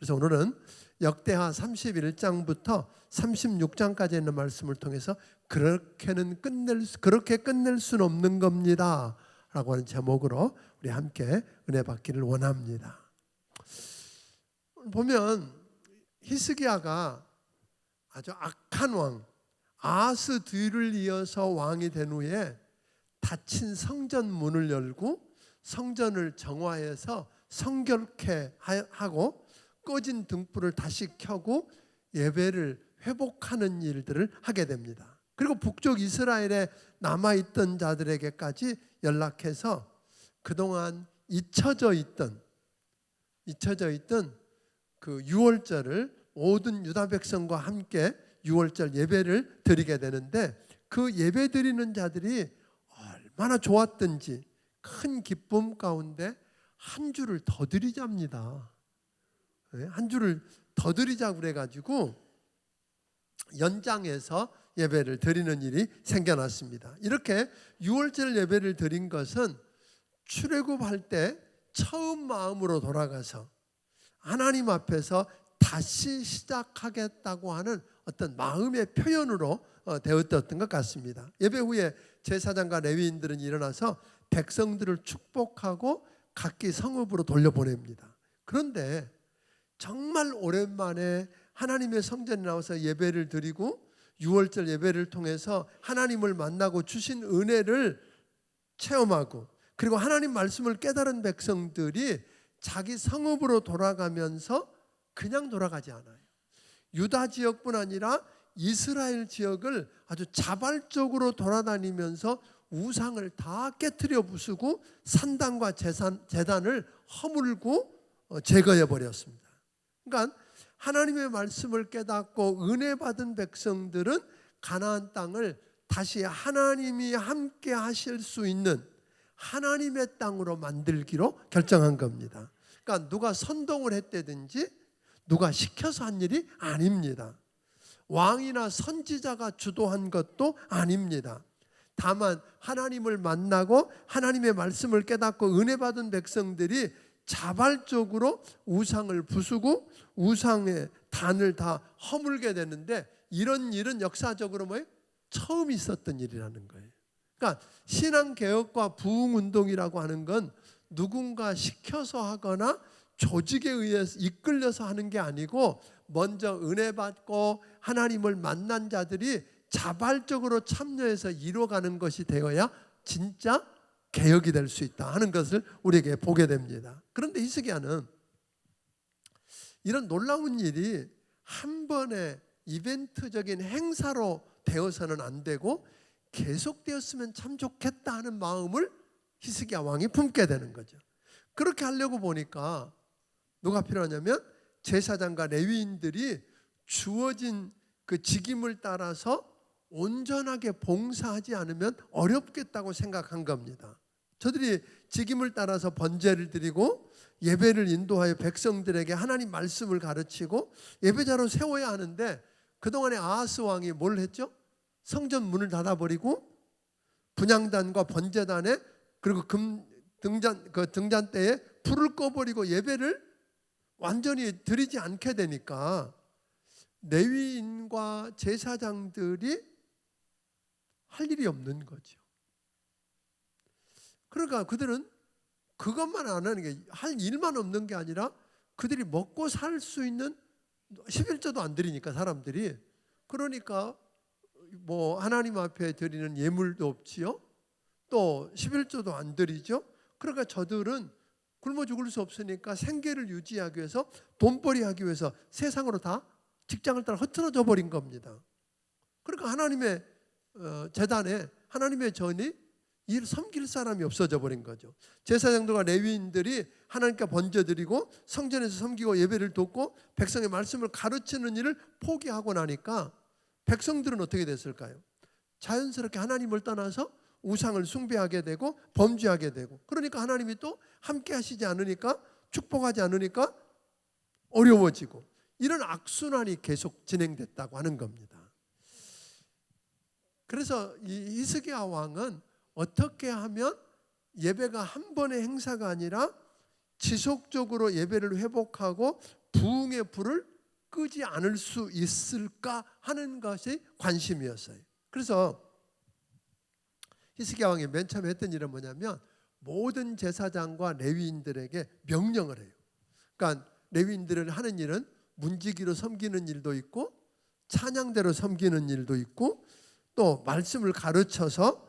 그래서 오늘은 역대하 31장부터 36장까지 있는 말씀을 통해서 그렇게 끝낼 수는 없는 겁니다 라고 하는 제목으로 우리 함께 은혜 받기를 원합니다. 보면 히스기야가 아주 악한 왕 아하스 뒤를 이어서 왕이 된 후에 닫힌 성전 문을 열고 성전을 정화해서 성결케 하고 꺼진 등불을 다시 켜고 예배를 회복하는 일들을 하게 됩니다. 그리고 북쪽 이스라엘에 남아있던 자들에게까지 연락해서 그동안 잊혀져 있던 그 유월절을 모든 유다 백성과 함께 유월절 예배를 드리게 되는데, 그 예배 드리는 자들이 얼마나 좋았던지 큰 기쁨 가운데 한 주를 더 드리자입니다. 한 주를 더 드리자고 그래가지고 연장해서 예배를 드리는 일이 생겨났습니다. 이렇게 유월절 예배를 드린 것은 출애굽할 때 처음 마음으로 돌아가서 하나님 앞에서 다시 시작하겠다고 하는 어떤 마음의 표현으로 되었던 것 같습니다. 예배 후에 제사장과 레위인들은 일어나서 백성들을 축복하고 각기 성읍으로 돌려보냅니다. 그런데 정말 오랜만에 하나님의 성전에 나와서 예배를 드리고 유월절 예배를 통해서 하나님을 만나고 주신 은혜를 체험하고, 그리고 하나님 말씀을 깨달은 백성들이 자기 성읍으로 돌아가면서 그냥 돌아가지 않아요. 유다 지역뿐 아니라 이스라엘 지역을 아주 자발적으로 돌아다니면서 우상을 다 깨트려 부수고 산당과 제단을 허물고 제거해 버렸습니다. 그러니까 하나님의 말씀을 깨닫고 은혜 받은 백성들은 가나안 땅을 다시 하나님이 함께 하실 수 있는 하나님의 땅으로 만들기로 결정한 겁니다. 그러니까 누가 선동을 했다든지 누가 시켜서 한 일이 아닙니다. 왕이나 선지자가 주도한 것도 아닙니다. 다만 하나님을 만나고 하나님의 말씀을 깨닫고 은혜 받은 백성들이 자발적으로 우상을 부수고 우상의 단을 다 허물게 되는데, 이런 일은 역사적으로 처음 있었던 일이라는 거예요. 그러니까 신앙개혁과 부흥운동이라고 하는 건 누군가 시켜서 하거나 조직에 의해서 이끌려서 하는 게 아니고, 먼저 은혜 받고 하나님을 만난 자들이 자발적으로 참여해서 이루어가는 것이 되어야 진짜 개혁이 될 수 있다 하는 것을 우리에게 보게 됩니다. 그런데 히스기야는 이런 놀라운 일이 한 번의 이벤트적인 행사로 되어서는 안 되고 계속되었으면 참 좋겠다 하는 마음을 히스기야 왕이 품게 되는 거죠. 그렇게 하려고 보니까 누가 필요하냐면 제사장과 레위인들이 주어진 그 직임을 따라서 온전하게 봉사하지 않으면 어렵겠다고 생각한 겁니다. 저들이 직임을 따라서 번제를 드리고 예배를 인도하여 백성들에게 하나님 말씀을 가르치고 예배자로 세워야 하는데, 그동안에 아하스 왕이 뭘 했죠? 성전 문을 닫아버리고 분향단과 번제단에 그리고 등잔대에 불을 꺼버리고 예배를 완전히 드리지 않게 되니까 레위인과 제사장들이 할 일이 없는 거죠. 그러니까 그들은 그것만 안 하는 게, 할 일만 없는 게 아니라 그들이 먹고 살 수 있는 11조도 안 드리니까 사람들이, 그러니까 하나님 앞에 드리는 예물도 없지요. 또 11조도 안 드리죠. 그러니까 저들은 굶어 죽을 수 없으니까 생계를 유지하기 위해서, 돈벌이 하기 위해서 세상으로 다 직장을 따라 흩어져 버린 겁니다. 그러니까 하나님의 제단에 하나님의 전이 일 섬길 사람이 없어져 버린 거죠. 제사장들과 레위인들이 하나님께 번제드리고 성전에서 섬기고 예배를 돕고 백성의 말씀을 가르치는 일을 포기하고 나니까 백성들은 어떻게 됐을까요? 자연스럽게 하나님을 떠나서 우상을 숭배하게 되고 범죄하게 되고, 그러니까 하나님이 또 함께 하시지 않으니까, 축복하지 않으니까 어려워지고, 이런 악순환이 계속 진행됐다고 하는 겁니다. 그래서 이 히스기야 왕은 어떻게 하면 예배가 한 번의 행사가 아니라 지속적으로 예배를 회복하고 부흥의 불을 끄지 않을 수 있을까 하는 것이 관심이었어요. 그래서 히스기야 왕이 맨 처음에 했던 일은 뭐냐면 모든 제사장과 레위인들에게 명령을 해요. 그러니까 레위인들을 하는 일은 문지기로 섬기는 일도 있고 찬양대로 섬기는 일도 있고 또 말씀을 가르쳐서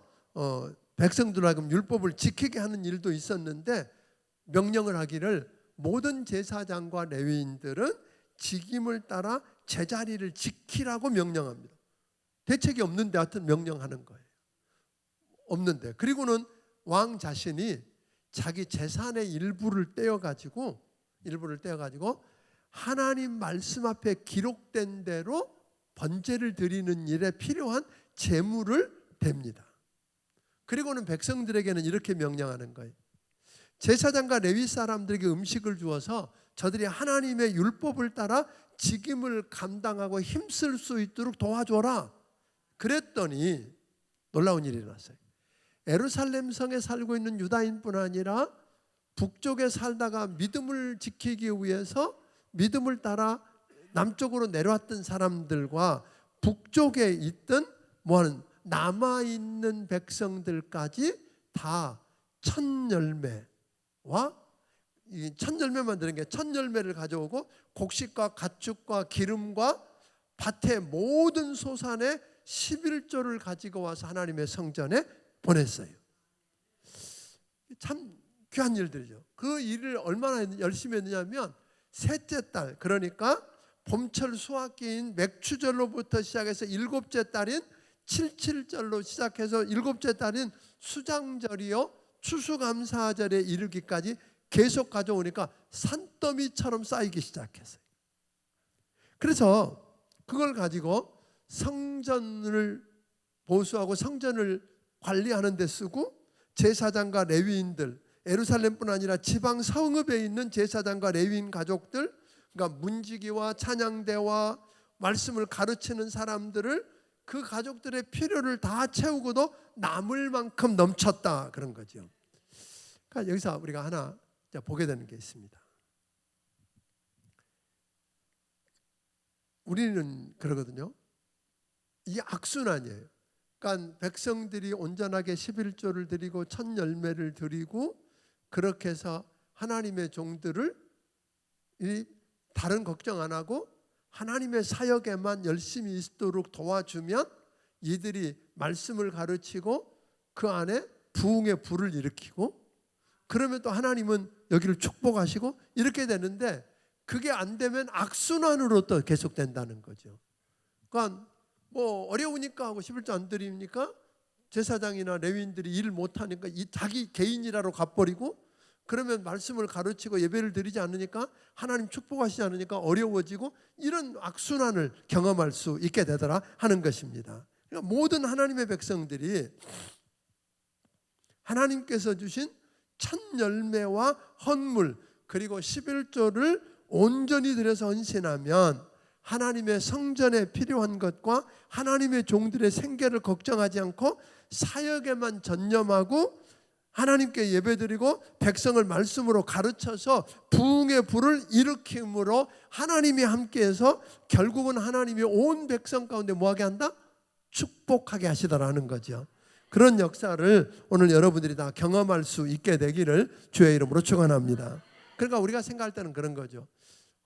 백성들하고 율법을 지키게 하는 일도 있었는데 명령을 하기를 모든 제사장과 레위인들은 직임을 따라 제자리를 지키라고 명령합니다. 대책이 없는데 하여튼 명령하는 거예요. 없는데. 그리고는 왕 자신이 자기 재산의 일부를 떼어가지고 하나님 말씀 앞에 기록된 대로 번제를 드리는 일에 필요한 재물을 댑니다. 그리고는 백성들에게는 이렇게 명령하는 거예요. 제사장과 레위 사람들에게 음식을 주어서 저들이 하나님의 율법을 따라 직임을 감당하고 힘쓸 수 있도록 도와줘라. 그랬더니 놀라운 일이 일어났어요. 예루살렘 성에 살고 있는 유다인뿐 아니라 북쪽에 살다가 믿음을 지키기 위해서 믿음을 따라 남쪽으로 내려왔던 사람들과 북쪽에 있던 남아있는 백성들까지 다 첫 열매와 첫 열매만 드는 게 첫 열매를 가져오고 곡식과 가축과 기름과 밭의 모든 소산의 11조를 가지고 와서 하나님의 성전에 보냈어요. 참 귀한 일들이죠. 그 일을 얼마나 열심히 했느냐면 셋째 달, 그러니까 봄철 수확기인 맥추절로부터 시작해서 일곱째 달인 칠칠절로 시작해서 일곱째 달인 수장절이요 추수감사절에 이르기까지 계속 가져오니까 산더미처럼 쌓이기 시작했어요. 그래서 그걸 가지고 성전을 보수하고 성전을 관리하는 데 쓰고 제사장과 레위인들, 예루살렘뿐 아니라 지방 성읍에 있는 제사장과 레위인 가족들, 그러니까 문지기와 찬양대와 말씀을 가르치는 사람들을 그 가족들의 필요를 다 채우고도 남을 만큼 넘쳤다, 그런 거죠. 그러니까 여기서 우리가 하나 보게 되는 게 있습니다. 우리는 그러거든요. 이게 악순환이에요. 그러니까 백성들이 온전하게 11조를 드리고 첫 열매를 드리고 그렇게 해서 하나님의 종들을 다른 걱정 안 하고 하나님의 사역에만 열심히 있도록 도와주면 이들이 말씀을 가르치고 그 안에 부흥의 불을 일으키고 그러면 또 하나님은 여기를 축복하시고 이렇게 되는데 그게 안 되면 악순환으로 또 계속된다는 거죠. 그러니까 어려우니까 하고 11조 안 드리니까 제사장이나 레위인들이 일 못하니까 자기 개인 일하러 가버리고 그러면 말씀을 가르치고 예배를 드리지 않으니까 하나님 축복하시지 않으니까 어려워지고 이런 악순환을 경험할 수 있게 되더라 하는 것입니다. 그러니까 모든 하나님의 백성들이 하나님께서 주신 첫 열매와 헌물 그리고 11조를 온전히 드려서 헌신하면 하나님의 성전에 필요한 것과 하나님의 종들의 생계를 걱정하지 않고 사역에만 전념하고 하나님께 예배드리고 백성을 말씀으로 가르쳐서 부흥의 불을 일으킴으로 하나님이 함께해서 결국은 하나님이 온 백성 가운데 뭐하게 한다? 축복하게 하시더라는 거죠. 그런 역사를 오늘 여러분들이 다 경험할 수 있게 되기를 주의 이름으로 축원합니다. 그러니까 우리가 생각할 때는 그런 거죠.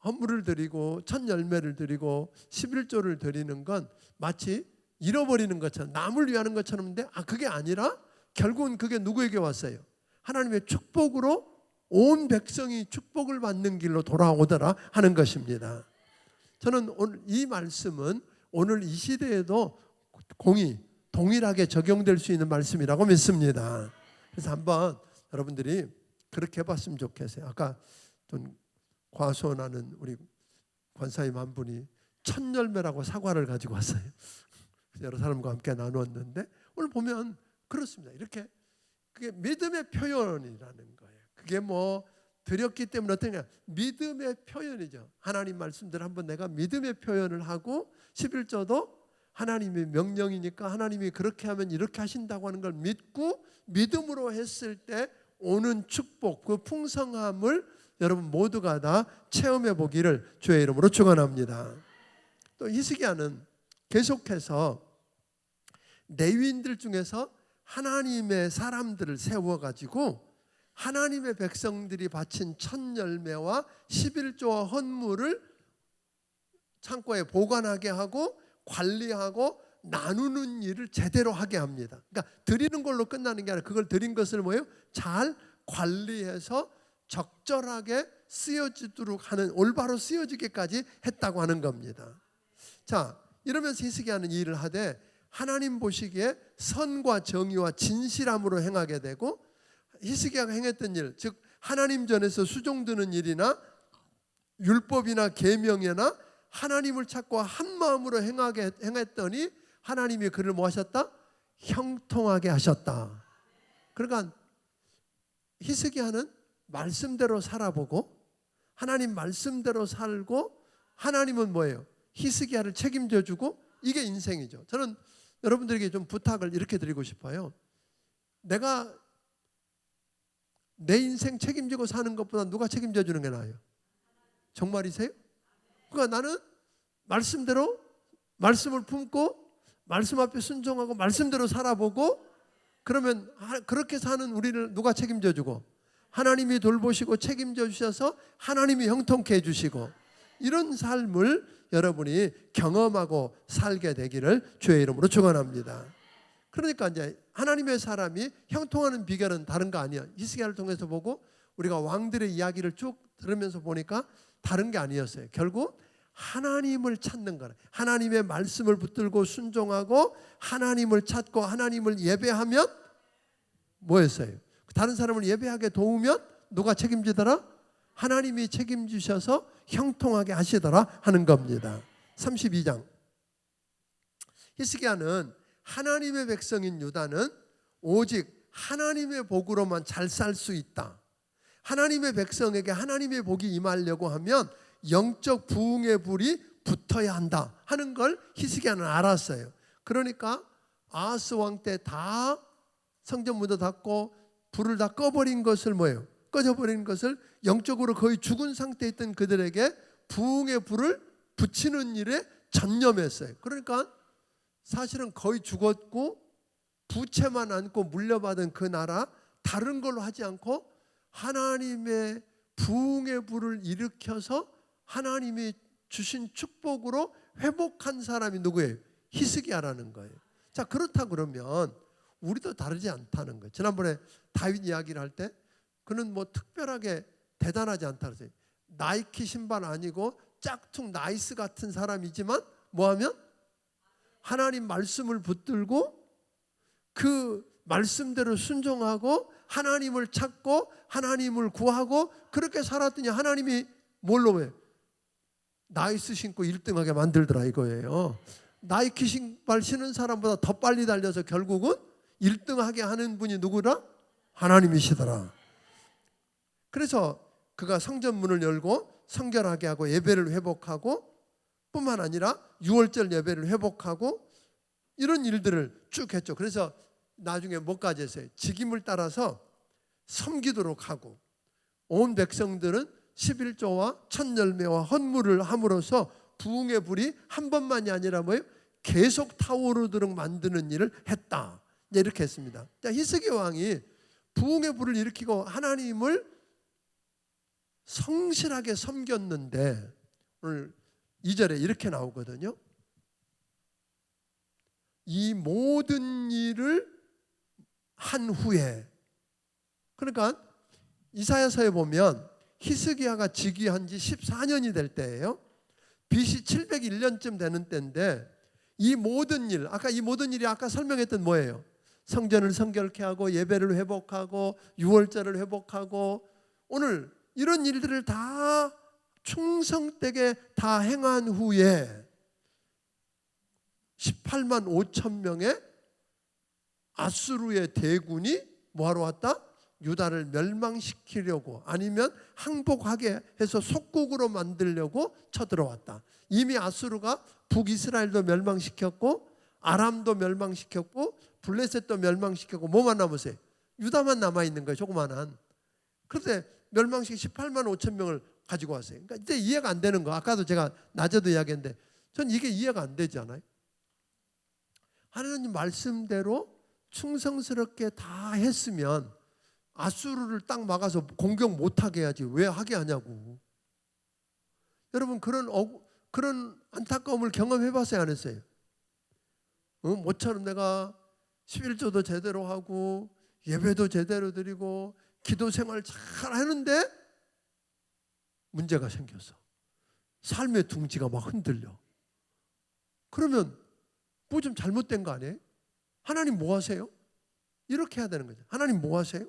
헌물을 드리고 첫 열매를 드리고 11조를 드리는 건 마치 잃어버리는 것처럼 남을 위하는 것처럼인데 그게 아니라 결국은 그게 누구에게 왔어요? 하나님의 축복으로 온 백성이 축복을 받는 길로 돌아오더라 하는 것입니다. 저는 오늘 이 말씀은 오늘 이 시대에도 동일하게 적용될 수 있는 말씀이라고 믿습니다. 그래서 한번 여러분들이 그렇게 해봤으면 좋겠어요. 아까 좀 과소하는 우리 권사님 한 분이 첫 열매라고 사과를 가지고 왔어요. 여러 사람과 함께 나누었는데 오늘 보면 그렇습니다. 이렇게 그게 믿음의 표현이라는 거예요. 그게 드렸기 때문에 어떠냐? 믿음의 표현이죠. 하나님 말씀대로 한번 내가 믿음의 표현을 하고 11조도 하나님의 명령이니까 하나님이 그렇게 하면 이렇게 하신다고 하는 걸 믿고 믿음으로 했을 때 오는 축복, 그 풍성함을 여러분 모두가 다 체험해 보기를 주의 이름으로 축원합니다. 또 히스기야는 계속해서 레위인들 중에서 하나님의 사람들을 세워가지고 하나님의 백성들이 바친 첫 열매와 11조와 헌물을 창고에 보관하게 하고 관리하고 나누는 일을 제대로 하게 합니다. 그러니까 드리는 걸로 끝나는 게 아니라 그걸 드린 것을 뭐예요? 잘 관리해서 적절하게 쓰여지도록 하는, 올바로 쓰여지게까지 했다고 하는 겁니다. 자, 이러면서 히스기야는 이 일을 하되 하나님 보시기에 선과 정의와 진실함으로 행하게 되고, 히스기야가 행했던 일, 즉 하나님 전에서 수종드는 일이나 율법이나 계명이나 하나님을 찾고 한 마음으로 행했더니 하나님이 그를 뭐 하셨다? 형통하게 하셨다. 그러니까 히스기야는 말씀대로 살아보고 하나님 말씀대로 살고, 하나님은 뭐예요? 히스기야를 책임져 주고, 이게 인생이죠. 저는 여러분들에게 좀 부탁을 이렇게 드리고 싶어요. 내가 내 인생 책임지고 사는 것보다 누가 책임져 주는 게 나아요? 정말이세요? 그러니까 나는 말씀대로 말씀을 품고 말씀 앞에 순종하고 말씀대로 살아보고, 그러면 그렇게 사는 우리를 누가 책임져 주고, 하나님이 돌보시고 책임져 주셔서 하나님이 형통케 해주시고, 이런 삶을 여러분이 경험하고 살게 되기를 주의 이름으로 축원합니다. 그러니까 이제 하나님의 사람이 형통하는 비결은 다른 거 아니에요. 히스기야를 통해서 보고 우리가 왕들의 이야기를 쭉 들으면서 보니까 다른 게 아니었어요. 결국 하나님을 찾는 거라. 하나님의 말씀을 붙들고 순종하고 하나님을 찾고 하나님을 예배하면 뭐였어요? 다른 사람을 예배하게 도우면 누가 책임지더라? 하나님이 책임지셔서 형통하게 하시더라 하는 겁니다. 32장. 히스기야는 하나님의 백성인 유다는 오직 하나님의 복으로만 잘 살 수 있다. 하나님의 백성에게 하나님의 복이 임하려고 하면 영적 부흥의 불이 붙어야 한다 하는 걸 히스기야는 알았어요. 그러니까 아하스 왕 때 다 성전 문도 닫고 불을 다 꺼버린 것을 뭐예요? 꺼져버린 것을, 영적으로 거의 죽은 상태에 있던 그들에게 부흥의 불을 붙이는 일에 전념했어요. 그러니까 사실은 거의 죽었고 부채만 안고 물려받은 그 나라, 다른 걸로 하지 않고 하나님의 부흥의 불을 일으켜서 하나님이 주신 축복으로 회복한 사람이 누구예요? 히스기야라는 거예요. 자, 그렇다 그러면 우리도 다르지 않다는 거예요. 지난번에 다윗 이야기를 할 때 그는 뭐 특별하게 대단하지 않다 그랬어요. 나이키 신발 아니고 짝퉁 나이스 같은 사람이지만 뭐하면 하나님 말씀을 붙들고 그 말씀대로 순종하고 하나님을 찾고 하나님을 구하고 그렇게 살았더니 하나님이 뭘로 해? 나이스 신고 1등하게 만들더라 이거예요. 나이키 신발 신은 사람보다 더 빨리 달려서 결국은 1등하게 하는 분이 누구라? 하나님이시더라. 그래서 그가 성전문을 열고 성결하게 하고 예배를 회복하고, 뿐만 아니라 유월절 예배를 회복하고 이런 일들을 쭉 했죠. 그래서 나중에 뭐까지 했어요? 직임을 따라서 섬기도록 하고, 온 백성들은 11조와 첫 열매와 헌물을 함으로써 부흥의 불이 한 번만이 아니라 뭐예요? 계속 타오르도록 만드는 일을 했다. 이렇게 했습니다. 자, 히스기야 왕이 부흥의 불을 일으키고 하나님을 성실하게 섬겼는데 오늘 2절에 이렇게 나오거든요. 이 모든 일을 한 후에, 그러니까 이사야서에 보면 히스기야가 즉위한 지 14년이 될 때예요. BC 701년쯤 되는 때인데 이 모든 일, 아까 이 모든 일이 아까 설명했던 뭐예요? 성전을 성결케 하고 예배를 회복하고 유월절을 회복하고, 오늘 이런 일들을 다 충성되게 다 행한 후에 18만 5천 명의 아수르의 대군이 뭐하러 왔다? 유다를 멸망시키려고, 아니면 항복하게 해서 속국으로 만들려고 쳐들어왔다. 이미 아수르가 북이스라엘도 멸망시켰고 아람도 멸망시켰고 블레셋도 멸망시켰고 뭐만 남으세요? 유다만 남아있는 거예요. 조그만한. 그런데 멸망시키 18만 5천 명을 가지고 왔어요. 그러니까 이제 이해가 안 되는 거. 아까도 제가 낮에도 이야기했는데 전 이게 이해가 안 되잖아요. 하나님 말씀대로 충성스럽게 다 했으면 아수르를 딱 막아서 공격 못하게 해야지 왜 하게 하냐고. 여러분 그런 안타까움을 경험해봤어요, 안 했어요? 모처럼 내가 11조도 제대로 하고 예배도 제대로 드리고 기도 생활 잘 하는데 문제가 생겨서 삶의 둥지가 막 흔들려. 그러면 뭐 좀 잘못된 거 아니에요? 하나님 뭐 하세요? 이렇게 해야 되는 거죠. 하나님 뭐 하세요?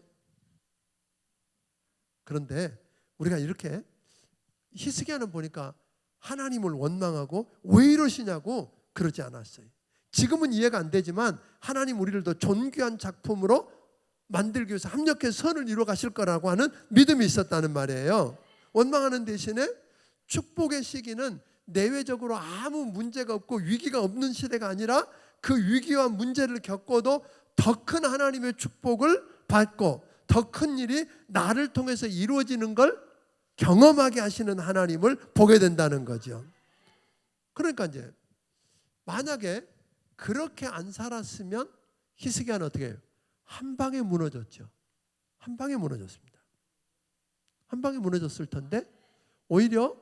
그런데 우리가 이렇게 히스기야는 보니까 하나님을 원망하고 왜 이러시냐고 그러지 않았어요. 지금은 이해가 안 되지만 하나님 우리를 더 존귀한 작품으로 만들기 위해서 합력해서 선을 이루어 가실 거라고 하는 믿음이 있었다는 말이에요. 원망하는 대신에 축복의 시기는 내외적으로 아무 문제가 없고 위기가 없는 시대가 아니라 그 위기와 문제를 겪어도 더 큰 하나님의 축복을 받고 더 큰 일이 나를 통해서 이루어지는 걸 경험하게 하시는 하나님을 보게 된다는 거죠. 그러니까 이제 만약에 그렇게 안 살았으면 히스기야는 어떻게 해요? 한 방에 무너졌죠. 한 방에 무너졌습니다. 한 방에 무너졌을 텐데 오히려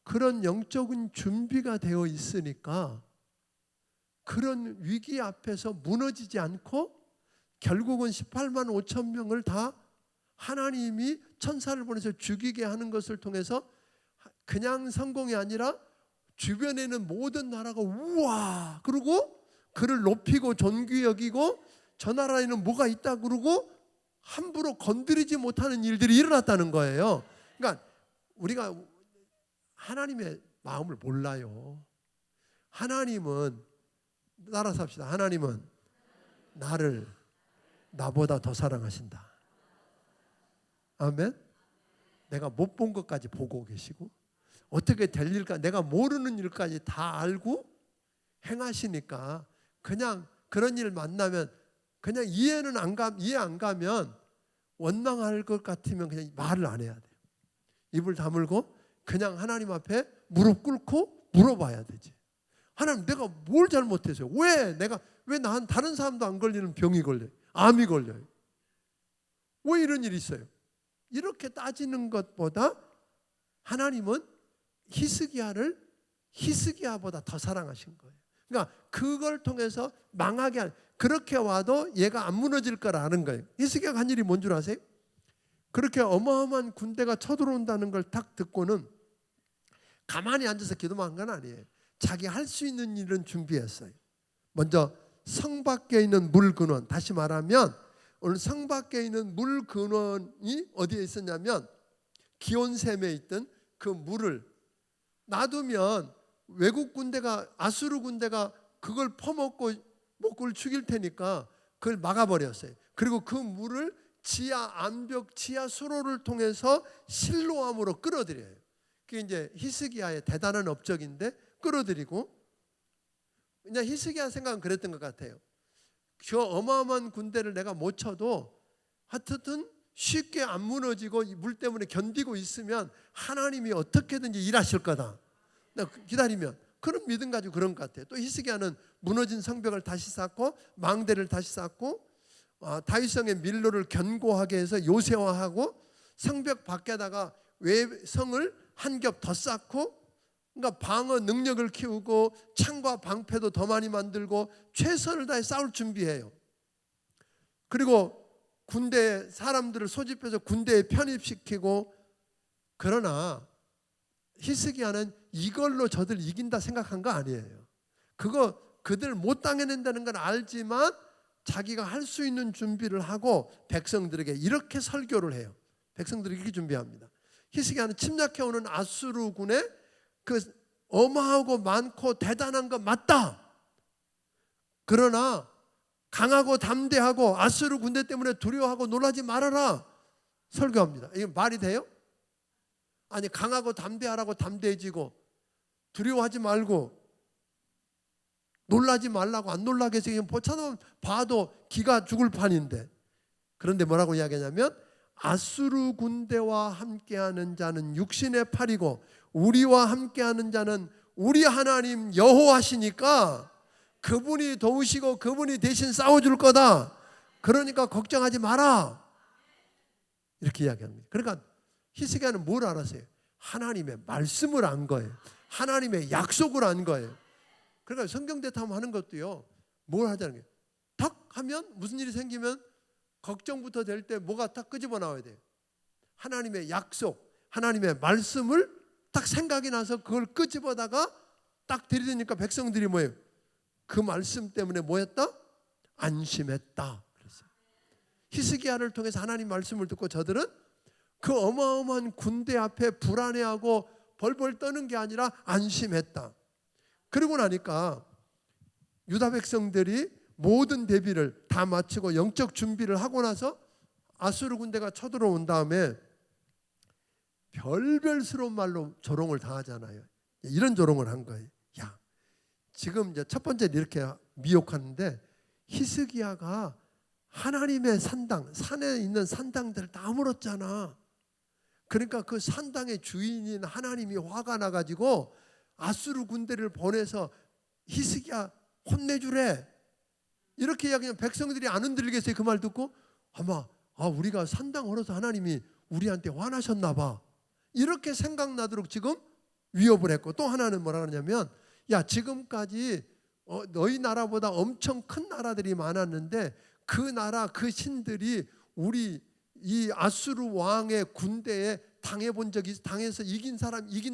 그런 영적인 준비가 되어 있으니까 그런 위기 앞에서 무너지지 않고 결국은 18만 5천 명을 다 하나님이 천사를 보내서 죽이게 하는 것을 통해서 그냥 성공이 아니라 주변에 있는 모든 나라가 우와 그러고 그를 높이고 존귀 여기고 저 나라에는 뭐가 있다 그러고 함부로 건드리지 못하는 일들이 일어났다는 거예요. 그러니까 우리가 하나님의 마음을 몰라요. 하나님은 따라서 합시다. 하나님은 나를 나보다 더 사랑하신다. 아멘. 내가 못 본 것까지 보고 계시고 어떻게 될 일까 내가 모르는 일까지 다 알고 행하시니까 그냥 그런 일 만나면 그냥 이해 안 가면 원망할 것 같으면 그냥 말을 안 해야 돼요. 입을 다물고 그냥 하나님 앞에 무릎 꿇고 물어봐야 되지. 하나님 내가 뭘 잘못했어요? 왜 난 다른 사람도 안 걸리는 병이 걸려요? 암이 걸려요? 왜 이런 일이 있어요? 이렇게 따지는 것보다 하나님은 히스기야를 히스기야보다 더 사랑하신 거예요. 그러니까 그걸 통해서 망하게 그렇게 와도 얘가 안 무너질 걸 아는 거예요. 히스기야가 한 일이 뭔 줄 아세요? 그렇게 어마어마한 군대가 쳐들어온다는 걸 딱 듣고는 가만히 앉아서 기도만 한 건 아니에요. 자기 할 수 있는 일은 준비했어요. 먼저 성 밖에 있는 물 근원, 다시 말하면 오늘 성 밖에 있는 물 근원이 어디에 있었냐면 기온샘에 있던 그 물을 놔두면 외국 군대가 아수르 군대가 그걸 퍼먹고 목을 죽일 테니까 그걸 막아버렸어요. 그리고 그 물을 지하 암벽, 지하 수로를 통해서 실로암으로 끌어들여요. 그게 이제 히스기야의 대단한 업적인데 끌어들이고 그냥 히스기야 생각은 그랬던 것 같아요. 저 어마어마한 군대를 내가 못 쳐도 하여튼 쉽게 안 무너지고 물 때문에 견디고 있으면 하나님이 어떻게든지 일하실 거다. 기다리면 그런 믿음 가지고 그런 것 같아요. 또 히스기야는 무너진 성벽을 다시 쌓고 망대를 다시 쌓고 다윗성의 밀로를 견고하게 해서 요새화하고 성벽 밖에다가 외성을 한 겹 더 쌓고 그러니까 방어 능력을 키우고 창과 방패도 더 많이 만들고 최선을 다해 싸울 준비해요. 그리고 군대 사람들을 소집해서 군대에 편입시키고 그러나 히스기야는 이걸로 저들 이긴다 생각한 거 아니에요. 그거 그들 못 당해낸다는 건 알지만 자기가 할 수 있는 준비를 하고 백성들에게 이렇게 설교를 해요. 백성들이 이렇게 준비합니다. 히스기야는 침략해오는 아수르군의 그 어마하고 많고 대단한 거 맞다. 그러나 강하고 담대하고 아수르 군대 때문에 두려워하고 놀라지 말아라. 설교합니다. 이게 말이 돼요? 아니 강하고 담대하라고 담대해지고 두려워하지 말고 놀라지 말라고 안 놀라게 해서 보차도 봐도 기가 죽을 판인데 그런데 뭐라고 이야기하냐면 아수르 군대와 함께하는 자는 육신의 팔이고 우리와 함께하는 자는 우리 하나님 여호와시니까 그분이 도우시고 그분이 대신 싸워줄 거다. 그러니까 걱정하지 마라. 이렇게 이야기합니다. 그러니까 히스기야는 뭘 알았어요? 하나님의 말씀을 안 거예요. 하나님의 약속을 안 거예요. 그러니까 성경 대탐하는 것도요, 뭘 하자는 거예요? 탁 하면 무슨 일이 생기면 걱정부터 될 때 뭐가 딱 끄집어 나와야 돼요. 하나님의 약속, 하나님의 말씀을 딱 생각이 나서 그걸 끄집어다가 딱 들이대니까 백성들이 뭐예요? 그 말씀 때문에 뭐였다? 안심했다. 그랬어요. 히스기야를 통해서 하나님 말씀을 듣고 저들은 그 어마어마한 군대 앞에 불안해하고 벌벌 떠는 게 아니라 안심했다. 그러고 나니까 유다 백성들이 모든 대비를 다 마치고 영적 준비를 하고 나서 아수르 군대가 쳐들어온 다음에 별별스러운 말로 조롱을 당하잖아요. 이런 조롱을 한 거예요. 야, 지금 이제 첫 번째 이렇게 미혹하는데 히스기야가 하나님의 산당, 산에 있는 산당들을 다 물었잖아. 그러니까 그 산당의 주인인 하나님이 화가 나가지고 아수르 군대를 보내서 히스기야 혼내주래. 이렇게 이야기하면 백성들이 안 흔들리겠어요? 그 말 듣고 아마 우리가 산당 걸어서 하나님이 우리한테 화나셨나 봐. 이렇게 생각나도록 지금 위협을 했고, 또 하나는 뭐라 그러냐면 야, 지금까지 너희 나라보다 엄청 큰 나라들이 많았는데 그 나라 그 신들이 우리 이 아수르 왕의 군대에 당해본 적이 당해서 이긴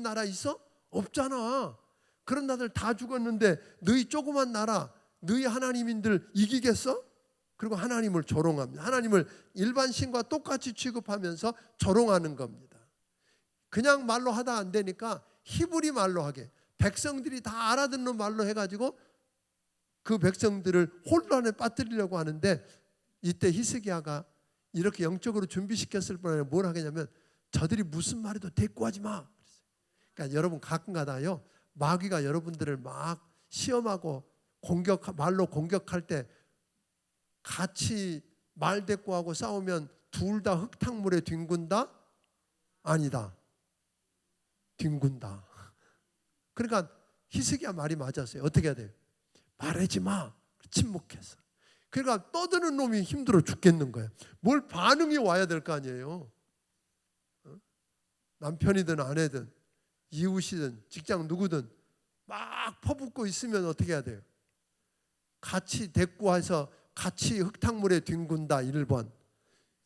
나라 있어? 없잖아. 그런 나라들 다 죽었는데 너희 조그만 나라 너희 하나님인들 이기겠어? 그리고 하나님을 조롱합니다. 하나님을 일반 신과 똑같이 취급하면서 조롱하는 겁니다. 그냥 말로 하다 안 되니까 히브리 말로 하게, 백성들이 다 알아듣는 말로 해가지고 그 백성들을 혼란에 빠뜨리려고 하는데, 이때 히스기야가 이렇게 영적으로 준비시켰을 뿐 아니라 뭘 하겠냐면 저들이 무슨 말해도 대꾸하지 마. 그러니까 여러분 가끔가다요 마귀가 여러분들을 막 시험하고 말로 공격할 때 같이 말 대꾸하고 싸우면 둘 다 흙탕물에 뒹군다? 아니다. 뒹군다. 그러니까 히스기야 말이 맞았어요. 어떻게 해야 돼요? 말하지 마. 침묵해서. 그러니까 떠드는 놈이 힘들어 죽겠는 거예요. 뭘 반응이 와야 될 거 아니에요. 남편이든 아내든 이웃이든 직장 누구든 막 퍼붓고 있으면 어떻게 해야 돼요? 같이 대꾸해서 같이 흙탕물에 뒹군다. 1번.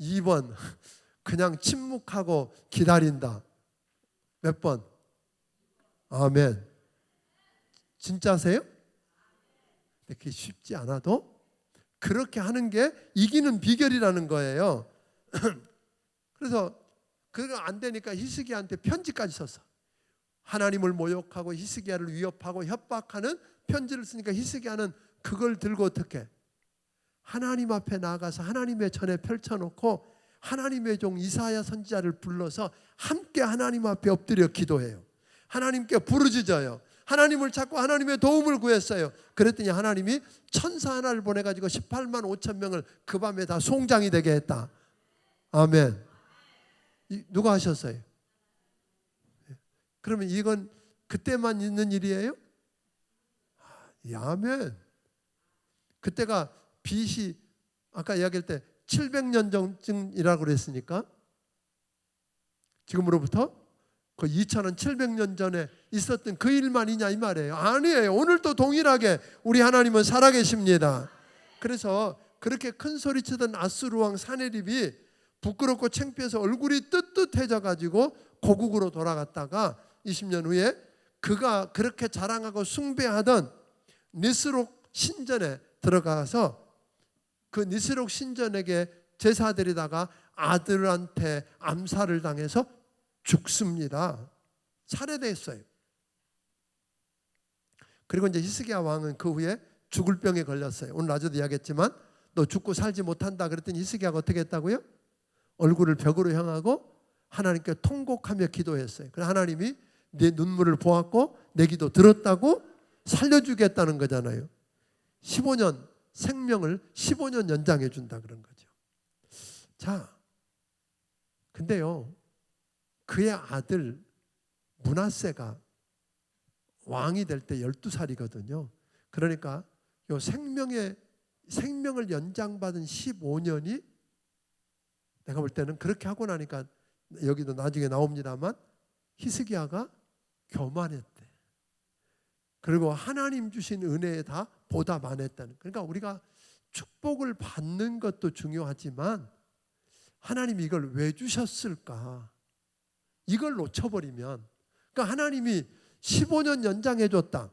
2번 그냥 침묵하고 기다린다. 몇 번? 아멘. 진짜세요? 그게 쉽지 않아도 그렇게 하는 게 이기는 비결이라는 거예요. 그래서 그거 안 되니까 히스기야한테 편지까지 썼어. 하나님을 모욕하고 히스기야를 위협하고 협박하는 편지를 쓰니까 히스기야는 그걸 들고 어떻게? 하나님 앞에 나가서 하나님의 전에 펼쳐놓고 하나님의 종 이사야 선지자를 불러서 함께 하나님 앞에 엎드려 기도해요. 하나님께 부르짖어요. 하나님을 찾고 하나님의 도움을 구했어요. 그랬더니 하나님이 천사 하나를 보내가지고 18만 5천 명을 그 밤에 다 송장이 되게 했다. 아멘. 누가 하셨어요? 그러면 이건 그때만 있는 일이에요? 아멘. 그때가 BC 아까 이야기할 때 700년 전쯤이라고 그랬으니까 지금으로부터 그 2700년 전에 있었던 그 일만이냐 이 말이에요. 아니에요. 오늘도 동일하게 우리 하나님은 살아계십니다. 그래서 그렇게 큰 소리치던 아수르 왕 사네립이 부끄럽고 창피해서 얼굴이 뜨뜻해져 가지고 고국으로 돌아갔다가 20년 후에 그가 그렇게 자랑하고 숭배하던 니스록 신전에 들어가서 그 니스록 신전에게 제사드리다가 아들한테 암살을 당해서 죽습니다. 살해됐어요. 그리고 이제 히스기야 왕은 그 후에 죽을 병에 걸렸어요. 오늘 낮에도 이야기했지만 너 죽고 살지 못한다 그랬더니 히스기야가 어떻게 했다고요? 얼굴을 벽으로 향하고 하나님께 통곡하며 기도했어요. 그래서 하나님이 내 눈물을 보았고 내 기도 들었다고 살려주겠다는 거잖아요. 15년 생명을 15년 연장해 준다 그런 거죠. 자, 근데요, 그의 아들 므낫세가 왕이 될 때 12살이거든요. 그러니까 요 생명을 연장받은 15년이 내가 볼 때는 그렇게 하고 나니까 여기도 나중에 나옵니다만 히스기야가 교만했대. 그리고 하나님 주신 은혜에 다 보답 안 했다는. 그러니까 우리가 축복을 받는 것도 중요하지만 하나님이 이걸 왜 주셨을까? 이걸 놓쳐버리면, 그러니까 하나님이 15년 연장해 줬다.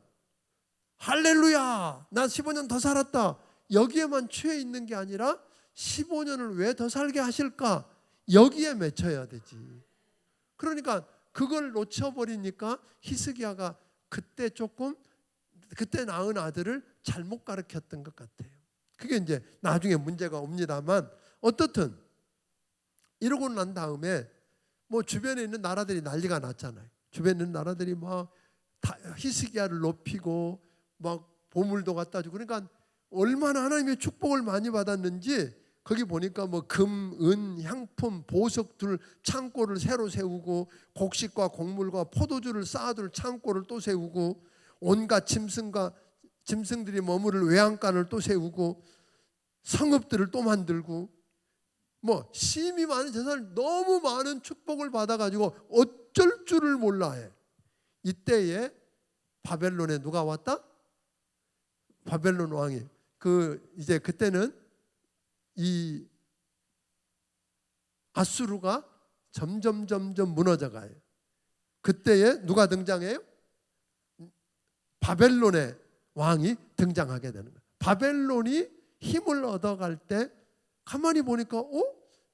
할렐루야! 나 15년 더 살았다. 여기에만 취해 있는 게 아니라 15년을 왜 더 살게 하실까? 여기에 맺혀야 되지. 그러니까 그걸 놓쳐버리니까 히스기야가 그때 낳은 아들을 잘못 가르쳤던 것 같아요. 그게 이제 나중에 문제가 옵니다만, 어떻든 이러고 난 다음에 뭐 주변에 있는 나라들이 난리가 났잖아요. 주변에 있는 나라들이 막 히스기야를 높이고 막 보물도 갖다 주고, 그러니까 얼마나 하나님의 축복을 많이 받았는지 거기 보니까 뭐 금, 은, 향품, 보석들 창고를 새로 세우고, 곡식과 곡물과 포도주를 쌓아둘 창고를 또 세우고, 온갖 짐승들이 머무를 외양간을 또 세우고, 성읍들을 또 만들고, 뭐 심이 많은 재산을, 너무 많은 축복을 받아가지고 어쩔 줄을 몰라해. 이때에 바벨론에 누가 왔다? 바벨론 왕이. 이제 그때는 이 아수르가 점점 무너져 가요. 그때에 누가 등장해요? 바벨론의 왕이 등장하게 되는 거예요. 바벨론이 힘을 얻어갈 때 가만히 보니까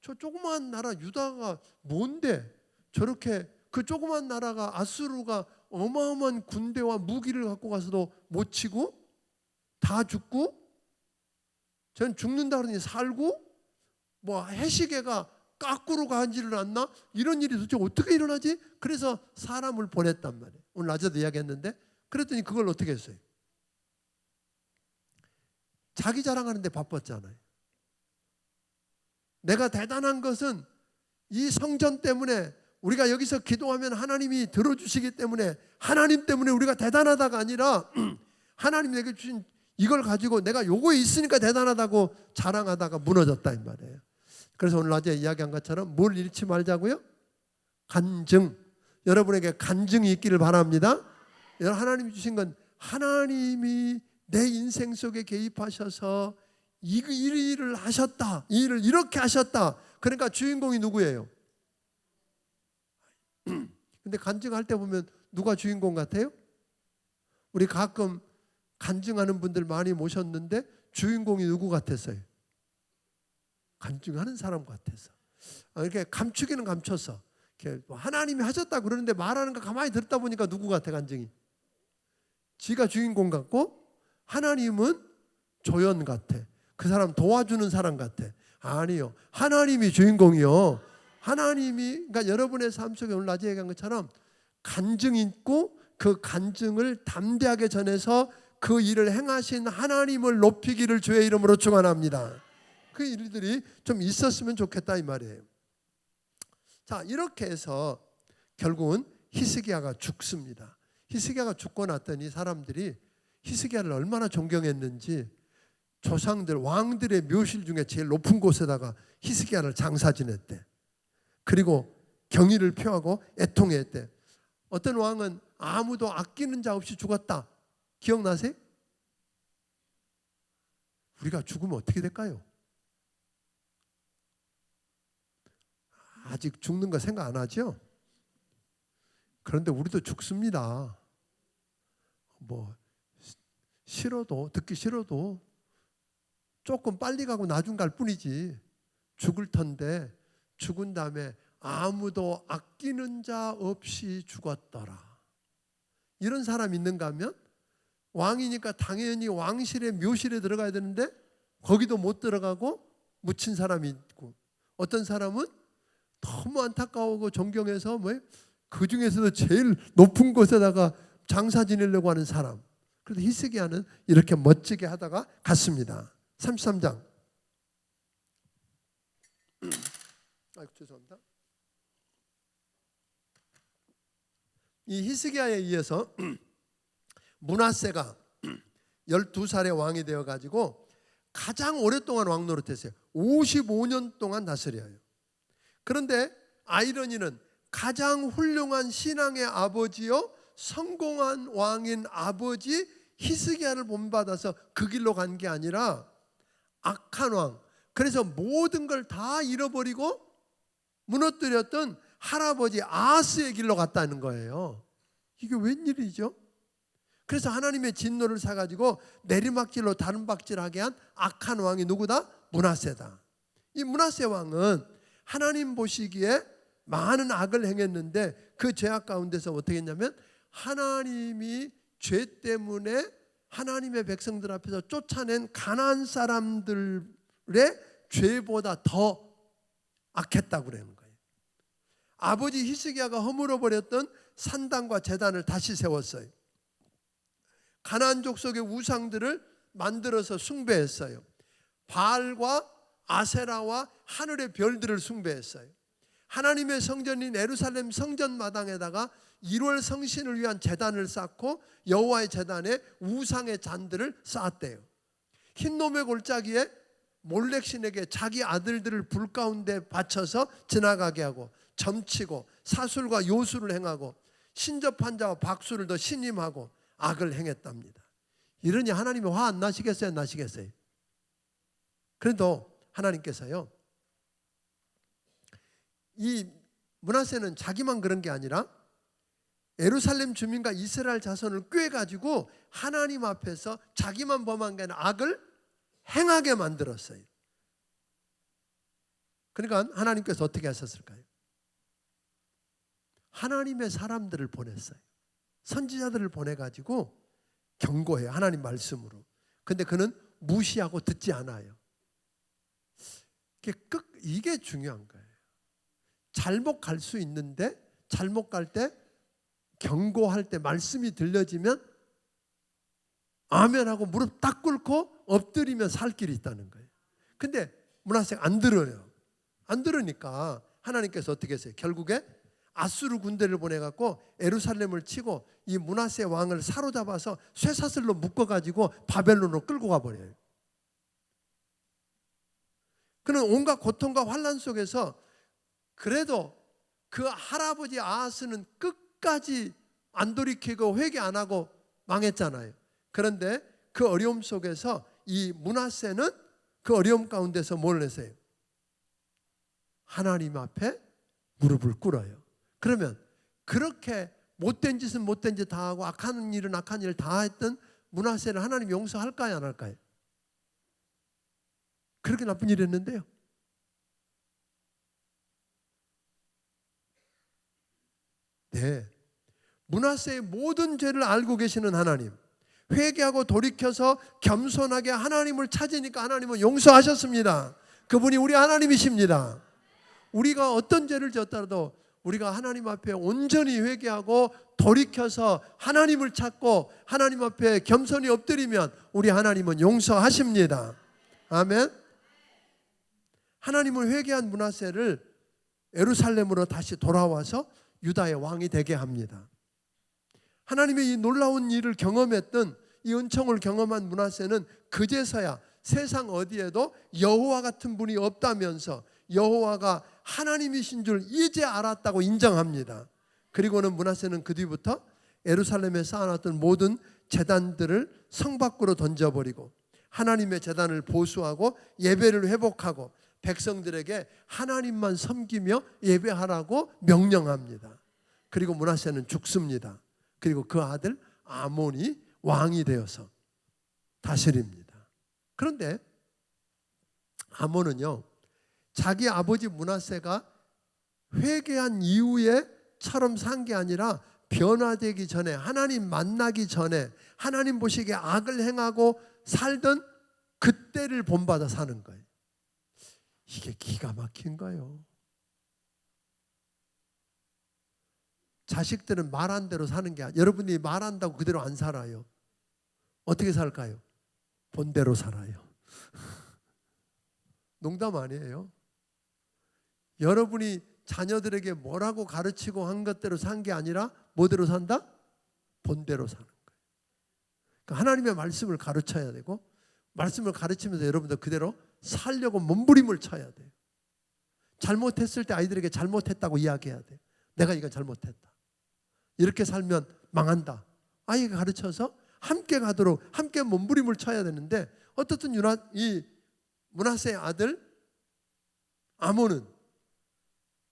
저 조그만 나라 유다가 뭔데 저렇게, 그 조그만 나라가 아수르가 어마어마한 군대와 무기를 갖고 가서도 못 치고 다 죽고, 전 죽는다 그러니 살고, 뭐 해시계가 까꾸로 가지를 않나, 이런 일이 도대체 어떻게 일어나지? 그래서 사람을 보냈단 말이에요. 오늘 낮에도 이야기했는데, 그랬더니 그걸 어떻게 했어요? 자기 자랑하는데 바빴잖아요. 내가 대단한 것은 이 성전 때문에, 우리가 여기서 기도하면 하나님이 들어주시기 때문에, 하나님 때문에 우리가 대단하다가 아니라 하나님 내게 주신 이걸 가지고 내가 요거에 있으니까 대단하다고 자랑하다가 무너졌다 이 말이에요. 그래서 오늘 낮에 이야기한 것처럼 뭘 잃지 말자고요? 간증. 여러분에게 간증이 있기를 바랍니다. 하나님이 주신 건, 하나님이 내 인생 속에 개입하셔서 이 일을 하셨다, 이 일을 이렇게 하셨다. 그러니까 주인공이 누구예요? 근데 간증할 때 보면 누가 주인공 같아요? 우리 가끔 간증하는 분들 많이 모셨는데 주인공이 누구 같았어요? 간증하는 사람 같아서. 이렇게 감추기는 감췄어. 이렇게 하나님이 하셨다 그러는데 말하는 거 가만히 듣다 보니까 누구 같아? 간증이 지가 주인공 같고, 하나님은 조연 같아. 그 사람 도와주는 사람 같아. 아니요, 하나님이 주인공이요. 하나님이, 그러니까 여러분의 삶 속에 오늘 낮에 얘기한 것처럼 간증이 있고, 그 간증을 담대하게 전해서 그 일을 행하신 하나님을 높이기를 주의 이름으로 축원합니다. 그 일들이 좀 있었으면 좋겠다 이 말이에요. 자, 이렇게 해서 결국은 히스기야가 죽습니다. 히스기야가 죽고 났더니 사람들이 히스기야를 얼마나 존경했는지, 조상들 왕들의 묘실 중에 제일 높은 곳에다가 히스기야를 장사 지냈대. 그리고 경의를 표하고 애통했대. 어떤 왕은 아무도 아끼는 자 없이 죽었다. 기억나세요? 우리가 죽으면 어떻게 될까요? 아직 죽는 거 생각 안 하죠? 그런데 우리도 죽습니다. 뭐 듣기 싫어도 조금 빨리 가고 나중 갈 뿐이지. 죽을 텐데 죽은 다음에 아무도 아끼는 자 없이 죽었더라. 이런 사람 있는가 하면, 왕이니까 당연히 왕실의 묘실에 들어가야 되는데 거기도 못 들어가고 묻힌 사람이 있고, 어떤 사람은 너무 안타까워하고 존경해서 그 중에서도 제일 높은 곳에다가 장사 지내려고 하는 사람. 그래서 히스기야는 이렇게 멋지게 하다가 갔습니다. 33장. 죄송합니다. 이 히스기야에 의해서 므낫세가 12살의 왕이 되어 가지고 가장 오랫동안 왕 노릇했어요. 55년 동안 다스려요. 그런데 아이러니는 가장 훌륭한 신앙의 아버지요 성공한 왕인 아버지 히스기야를 본받아서 그 길로 간 게 아니라 악한 왕, 그래서 모든 걸 다 잃어버리고 무너뜨렸던 할아버지 아하스의 길로 갔다는 거예요. 이게 웬일이죠? 그래서 하나님의 진노를 사가지고 내리막길로 다른박질하게 한 악한 왕이 누구다? 므낫세다. 이 므낫세 왕은 하나님 보시기에 많은 악을 행했는데 그 죄악 가운데서 어떻게 했냐면 하나님이 죄 때문에 하나님의 백성들 앞에서 쫓아낸 가나안 사람들의 죄보다 더 악했다고 그러는 거예요. 아버지 히스기야가 허물어버렸던 산당과 제단을 다시 세웠어요. 가나안 족속의 우상들을 만들어서 숭배했어요. 바알과 아세라와 하늘의 별들을 숭배했어요. 하나님의 성전인 예루살렘 성전 마당에다가 1월 성신을 위한 제단을 쌓고 여호와의 제단에 우상의 잔들을 쌓았대요. 흰놈의 골짜기에 몰렉신에게 자기 아들들을 불 가운데 바쳐서 지나가게 하고 점치고 사술과 요술을 행하고 신접한 자와 박수를 더 신임하고 악을 행했답니다. 이러니 하나님이 화 안 나시겠어요? 안 나시겠어요? 그래도 하나님께서요, 이 므낫세는 자기만 그런 게 아니라 예루살렘 주민과 이스라엘 자손을 꾀가지고 하나님 앞에서 자기만 범한 게 아니라 악을 행하게 만들었어요. 그러니까 하나님께서 어떻게 하셨을까요? 하나님의 사람들을 보냈어요. 선지자들을 보내가지고 경고해요. 하나님 말씀으로. 근데 그는 무시하고 듣지 않아요. 이게 중요한 거예요. 잘못 갈 수 있는데 잘못 갈 때 경고할 때 말씀이 들려지면 아멘 하고 무릎 딱 꿇고 엎드리면 살 길이 있다는 거예요. 근데 므낫세가 안 들어요. 안 들으니까 하나님께서 어떻게 했어요? 결국에 아수르 군대를 보내갖고 예루살렘을 치고 이 므낫세 왕을 사로잡아서 쇠사슬로 묶어가지고 바벨론으로 끌고 가버려요. 그는 온갖 고통과 환난 속에서 그래도 그 할아버지 아하스는 끝까지 안 돌이키고 회개 안 하고 망했잖아요. 그런데 그 어려움 속에서 이 므낫세는 그 어려움 가운데서 뭘 했어요? 하나님 앞에 무릎을 꿇어요. 그러면 그렇게 못된 짓은 못된 짓 다 하고 악한 일은 악한 일 다 했던 므낫세를 하나님 용서할까요? 안 할까요? 그렇게 나쁜 일을 했는데요. 네, 므낫세의 모든 죄를 알고 계시는 하나님, 회개하고 돌이켜서 겸손하게 하나님을 찾으니까 하나님은 용서하셨습니다. 그분이 우리 하나님이십니다. 우리가 어떤 죄를 지었더라도 우리가 하나님 앞에 온전히 회개하고 돌이켜서 하나님을 찾고 하나님 앞에 겸손히 엎드리면 우리 하나님은 용서하십니다. 아멘. 하나님을 회개한 므낫세를 예루살렘으로 다시 돌아와서 유다의 왕이 되게 합니다. 하나님의 이 놀라운 일을 경험했던 이 은총을 경험한 므낫세는 그제서야 세상 어디에도 여호와 같은 분이 없다면서 여호와가 하나님이신 줄 이제 알았다고 인정합니다. 그리고는 므낫세는 그 뒤부터 예루살렘에 쌓아놨던 모든 제단들을 성 밖으로 던져버리고 하나님의 제단을 보수하고 예배를 회복하고 백성들에게 하나님만 섬기며 예배하라고 명령합니다. 그리고 므낫세는 죽습니다. 그리고 그 아들 아몬이 왕이 되어서 다스립니다. 그런데 아몬은요, 자기 아버지 므낫세가 회개한 이후에처럼 산 게 아니라 변화되기 전에, 하나님 만나기 전에 하나님 보시기에 악을 행하고 살던 그때를 본받아 사는 거예요. 이게 기가 막힌 거예요. 자식들은 말한 대로 사는 게 아니에요. 여러분이 말한다고 그대로 안 살아요. 어떻게 살까요? 본대로 살아요. 농담 아니에요. 여러분이 자녀들에게 뭐라고 가르치고 한 것대로 산 게 아니라 뭐대로 산다? 본대로 사는 거예요. 그러니까 하나님의 말씀을 가르쳐야 되고 말씀을 가르치면서 여러분들 그대로 살려고 몸부림을 쳐야 돼요. 잘못했을 때 아이들에게 잘못했다고 이야기해야 돼요. 내가 이건 잘못했다. 이렇게 살면 망한다. 아이가 가르쳐서 함께 가도록 함께 몸부림을 쳐야 되는데 어떻든 이 므낫세의 아들 아몬은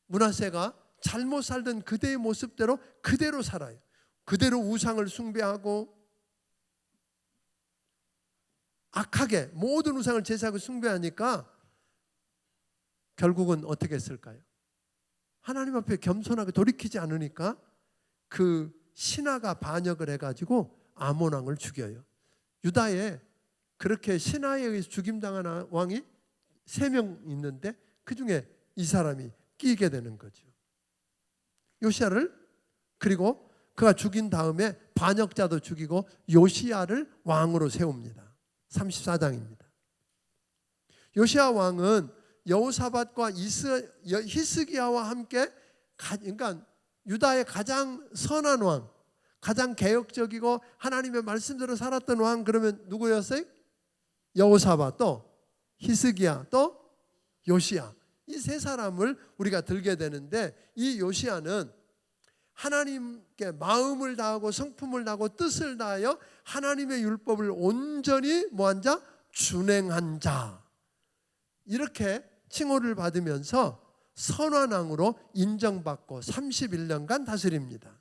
므낫세가 잘못 살던 그대의 모습대로 그대로 살아요. 그대로 우상을 숭배하고 악하게 모든 우상을 제사하고 숭배하니까 결국은 어떻게 했을까요? 하나님 앞에 겸손하게 돌이키지 않으니까 그 신하가 반역을 해가지고 아몬 왕을 죽여요. 유다에 그렇게 신하에 의해서 죽임당한 왕이 3명 있는데 그 중에 이 사람이 끼게 되는 거죠. 요시야를 그리고 그가 죽인 다음에 반역자도 죽이고 요시야를 왕으로 세웁니다. 34장입니다. 요시야 왕은 여호사밧과 히스기야와 함께 그러니까 유다의 가장 선한 왕, 가장 개혁적이고 하나님의 말씀대로 살았던 왕 그러면 누구였어요? 여호사밧 또 히스기야 또 요시야. 이 3사람을 우리가 들게 되는데 이 요시야는 하나님께 마음을 다하고 성품을 다하고 뜻을 다하여 하나님의 율법을 온전히 뭐한 자? 준행한 자. 이렇게 칭호를 받으면서 선한 왕으로 인정받고 31년간 다스립니다.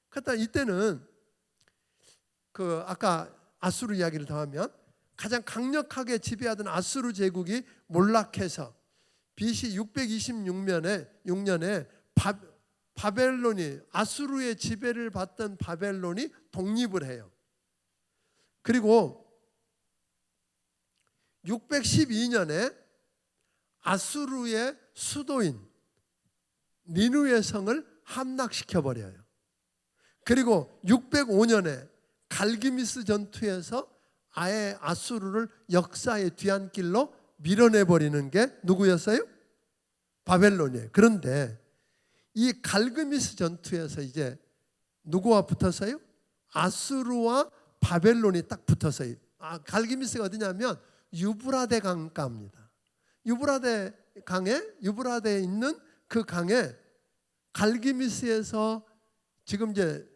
그러니까 이때는 그 아까 아수르 이야기를 더하면 가장 강력하게 지배하던 아수르 제국이 몰락해서 BC 626년에 바벨론이 아수르의 지배를 받던 바벨론이 독립을 해요. 그리고 612년에 아수르의 수도인 니느웨 성을 함락시켜버려요. 그리고 605년에 갈기미스 전투에서 아예 아수르를 역사의 뒤안길로 밀어내버리는 게 누구였어요? 바벨론이에요. 그런데 이 갈그미스 전투에서 이제 누구와 붙었어요? 아수르와 바벨론이 딱 붙었어요. 갈기미스가 어디냐면 유브라데 강가입니다. 유브라데에 있는 그 강에 갈기미스에서 지금 이제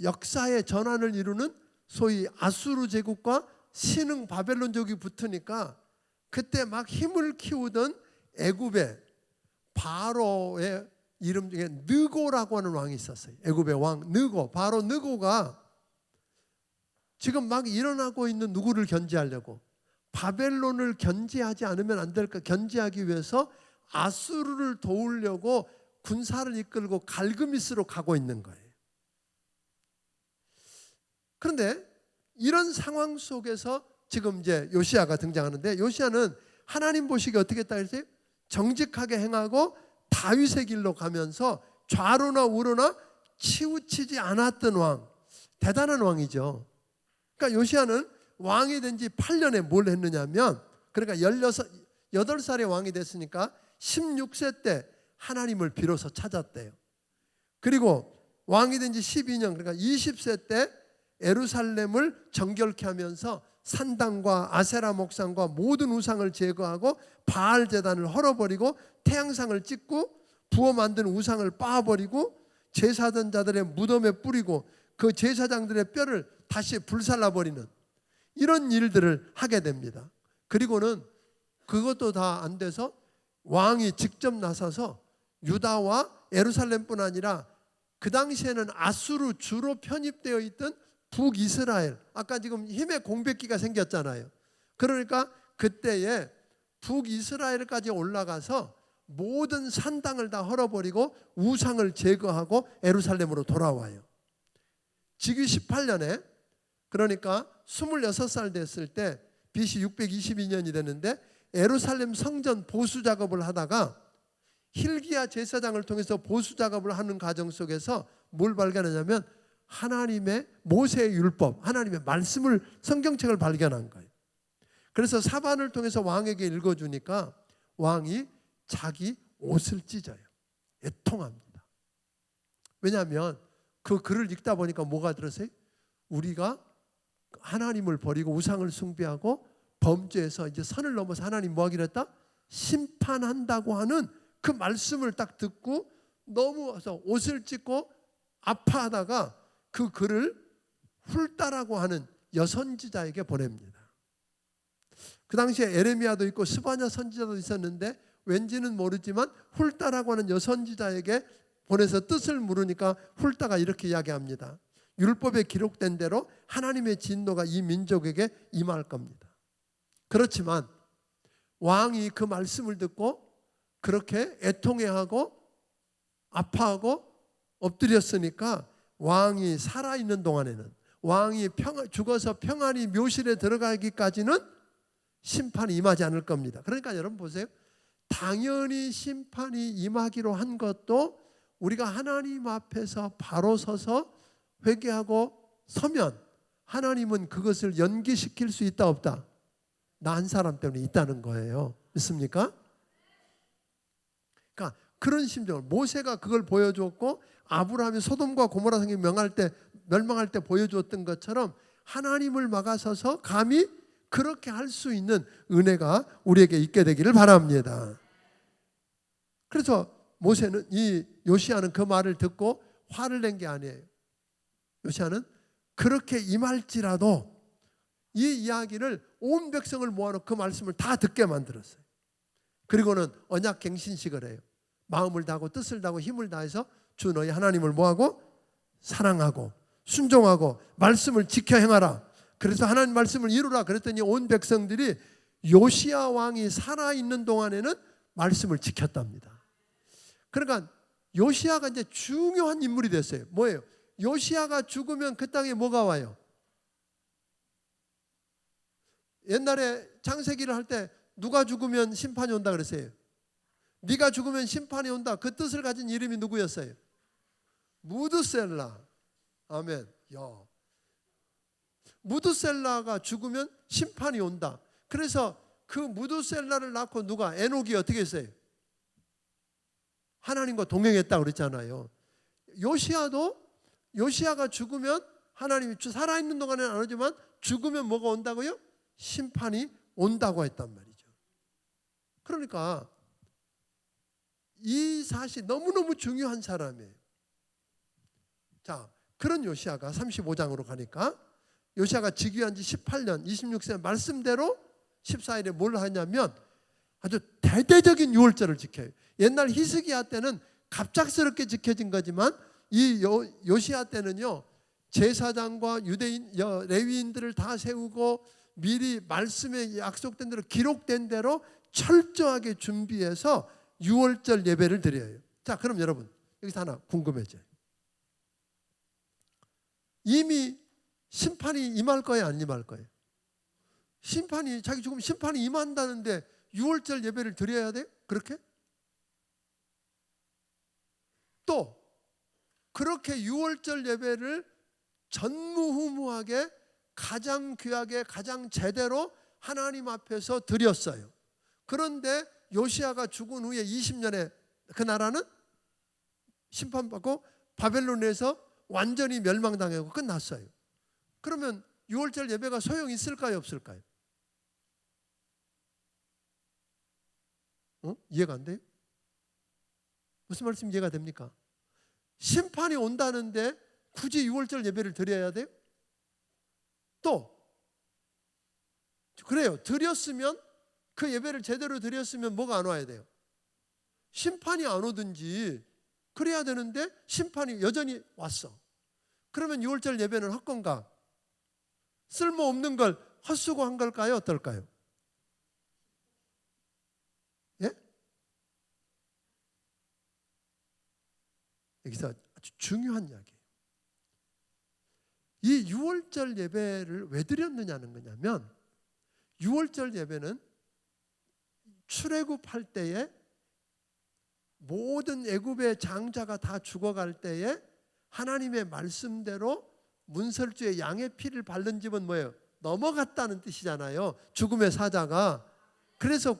역사의 전환을 이루는 소위 아수르 제국과 신흥 바벨론 제국이 붙으니까 그때 막 힘을 키우던 애굽의 바로의 이름 중에 느고라고 하는 왕이 있었어요. 애굽의 왕 느고, 바로 느고가 지금 막 일어나고 있는 누구를 견제하려고 바벨론을 견제하지 않으면 안 될까 견제하기 위해서 아수르를 도우려고 군사를 이끌고 갈그미스로 가고 있는 거예요. 그런데 이런 상황 속에서 지금 이제 요시야가 등장하는데 요시야는 하나님 보시기에 어떻게 했다 그랬어요? 정직하게 행하고 다윗의 길로 가면서 좌로나 우로나 치우치지 않았던 왕, 대단한 왕이죠. 그러니까 요시야는 왕이 된 지 8년에 뭘 했느냐면 그러니까 18살에 왕이 됐으니까 16세 때 하나님을 비로소 찾았대요. 그리고 왕이 된 지 12년 그러니까 20세 때 예루살렘을 정결케 하면서 산당과 아세라 목상과 모든 우상을 제거하고 바알 제단을 헐어버리고 태양상을 찍고 부어 만든 우상을 빻아버리고 제사던 자들의 무덤에 뿌리고 그 제사장들의 뼈를 다시 불살라버리는 이런 일들을 하게 됩니다. 그리고는 그것도 다 안 돼서 왕이 직접 나서서 유다와 예루살렘뿐 아니라 그 당시에는 아수르 주로 편입되어 있던 북이스라엘, 아까 지금 힘의 공백기가 생겼잖아요. 그러니까 그때에 북이스라엘까지 올라가서 모든 산당을 다 헐어버리고 우상을 제거하고 예루살렘으로 돌아와요. 즉위 18년에 그러니까 26살 됐을 때 BC 622년이 되는데 예루살렘 성전 보수 작업을 하다가 hil기야 제사장을 통해서 보수 작업을 하는 과정 속에서 뭘 발견하냐면 하나님의 모세의 율법, 하나님의 말씀을 성경책을 발견한 거예요. 그래서 사반을 통해서 왕에게 읽어주니까 왕이 자기 옷을 찢어요. 애통합니다. 왜냐하면 그 글을 읽다 보니까 뭐가 들었어요? 우리가 하나님을 버리고 우상을 숭배하고 범죄해서 이제 선을 넘어서 하나님 뭐 하기로 했다? 심판한다고 하는 그 말씀을 딱 듣고 너무 옷을 찢고 아파하다가 그 글을 훌다라고 하는 여선지자에게 보냅니다. 그 당시에 에레미야도 있고 스바냐 선지자도 있었는데 왠지는 모르지만 훌다라고 하는 여선지자에게 보내서 뜻을 물으니까 훌다가 이렇게 이야기합니다. 율법에 기록된 대로 하나님의 진노가 이 민족에게 임할 겁니다. 그렇지만 왕이 그 말씀을 듣고 그렇게 애통해하고 아파하고 엎드렸으니까 왕이 살아있는 동안에는, 왕이 죽어서 평안히 묘실에 들어가기까지는 심판이 임하지 않을 겁니다. 그러니까 여러분 보세요. 당연히 심판이 임하기로 한 것도 우리가 하나님 앞에서 바로 서서 회개하고 서면 하나님은 그것을 연기시킬 수 있다 없다? 나 한 사람 때문에 있다는 거예요. 믿습니까? 그러니까 그런 심정을 모세가 그걸 보여줬고 아브라함이 소돔과 고모라 성이 멸망할 때 보여주었던 것처럼 하나님을 막아서서 감히 그렇게 할 수 있는 은혜가 우리에게 있게 되기를 바랍니다. 그래서 모세는 이 요시야는 그 말을 듣고 화를 낸 게 아니에요. 요시야는 그렇게 임할지라도 이 이야기를 온 백성을 모아놓고 그 말씀을 다 듣게 만들었어요. 그리고는 언약 갱신식을 해요. 마음을 다하고 뜻을 다하고 힘을 다해서 주 너희 하나님을 뭐하고? 사랑하고 순종하고 말씀을 지켜 행하라. 그래서 하나님 말씀을 이루라. 그랬더니 온 백성들이 요시야 왕이 살아있는 동안에는 말씀을 지켰답니다. 그러니까 요시야가 이제 중요한 인물이 됐어요. 뭐예요? 요시야가 죽으면 그 땅에 뭐가 와요? 옛날에 창세기를 할 때 누가 죽으면 심판이 온다 그랬어요. 네가 죽으면 심판이 온다. 그 뜻을 가진 이름이 누구였어요? 무드셀라. 아멘. 야. 무드셀라가 죽으면 심판이 온다. 그래서 그 무드셀라를 낳고 누가? 에녹이 어떻게 했어요? 하나님과 동행했다고 그랬잖아요. 요시야가 죽으면 하나님이 살아있는 동안에는 안 오지만 죽으면 뭐가 온다고요? 심판이 온다고 했단 말이죠. 그러니까 이 사실 너무너무 중요한 사람이에요. 자, 그런 요시야가 35장으로 가니까 요시야가 즉위한 지 18년 26세 말씀대로 14일에 뭘 하냐면 아주 대대적인 유월절을 지켜요. 옛날 히스기야 때는 갑작스럽게 지켜진 거지만 이 요시야 때는요, 제사장과 유대인 레위인들을 다 세우고 미리 말씀에 약속된 대로 기록된 대로 철저하게 준비해서 유월절 예배를 드려요. 자, 그럼 여러분 여기서 하나 궁금해져요. 이미 심판이 임할 거예요, 안 임할 거예요? 자기 죽으면 심판이 임한다는데 유월절 예배를 드려야 돼요? 그렇게? 또 그렇게 유월절 예배를 전무후무하게 가장 귀하게 가장 제대로 하나님 앞에서 드렸어요. 그런데 요시야가 죽은 후에 20년에 그 나라는 심판받고 바벨론에서 완전히 멸망당하고 끝났어요. 그러면 유월절 예배가 소용이 있을까요, 없을까요? 이해가 안 돼요? 무슨 말씀 이해가 됩니까? 심판이 온다는데 굳이 유월절 예배를 드려야 돼요? 또 그래요. 드렸으면 그 예배를 제대로 드렸으면 뭐가 안 와야 돼요? 심판이 안 오든지 그래야 되는데 심판이 여전히 왔어. 그러면 유월절 예배는 헛건가? 쓸모없는 걸 헛수고한 걸까요? 어떨까요? 예? 여기서 아주 중요한 이야기예요. 이 유월절 예배를 왜 드렸느냐는 거냐면 유월절 예배는 출애굽할 때에 모든 애굽의 장자가 다 죽어갈 때에 하나님의 말씀대로 문설주에 양의 피를 바른 집은 뭐예요? 넘어갔다는 뜻이잖아요. 죽음의 사자가. 그래서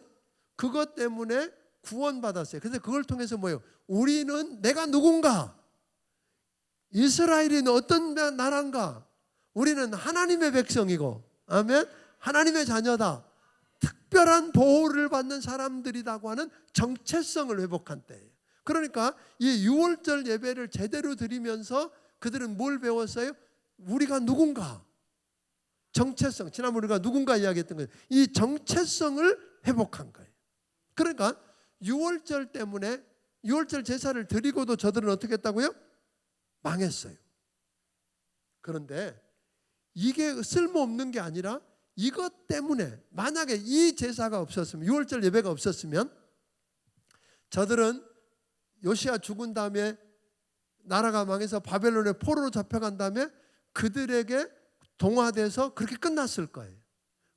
그것 때문에 구원받았어요. 그래서 그걸 통해서 뭐예요? 우리는 내가 누군가? 이스라엘이 어떤 나라인가? 우리는 하나님의 백성이고, 아멘, 하나님의 자녀다, 특별한 보호를 받는 사람들이라고 하는 정체성을 회복한 때예요. 그러니까 이 유월절 예배를 제대로 드리면서 그들은 뭘 배웠어요? 우리가 누군가, 정체성, 지난번에 우리가 누군가 이야기했던 거예요. 이 정체성을 회복한 거예요. 그러니까 유월절 때문에 유월절 제사를 드리고도 저들은 어떻게 했다고요? 망했어요. 그런데 이게 쓸모없는 게 아니라 이것 때문에 만약에 이 제사가 없었으면, 유월절 예배가 없었으면 저들은 요시야 죽은 다음에 나라가 망해서 바벨론의 포로로 잡혀간 다음에 그들에게 동화돼서 그렇게 끝났을 거예요.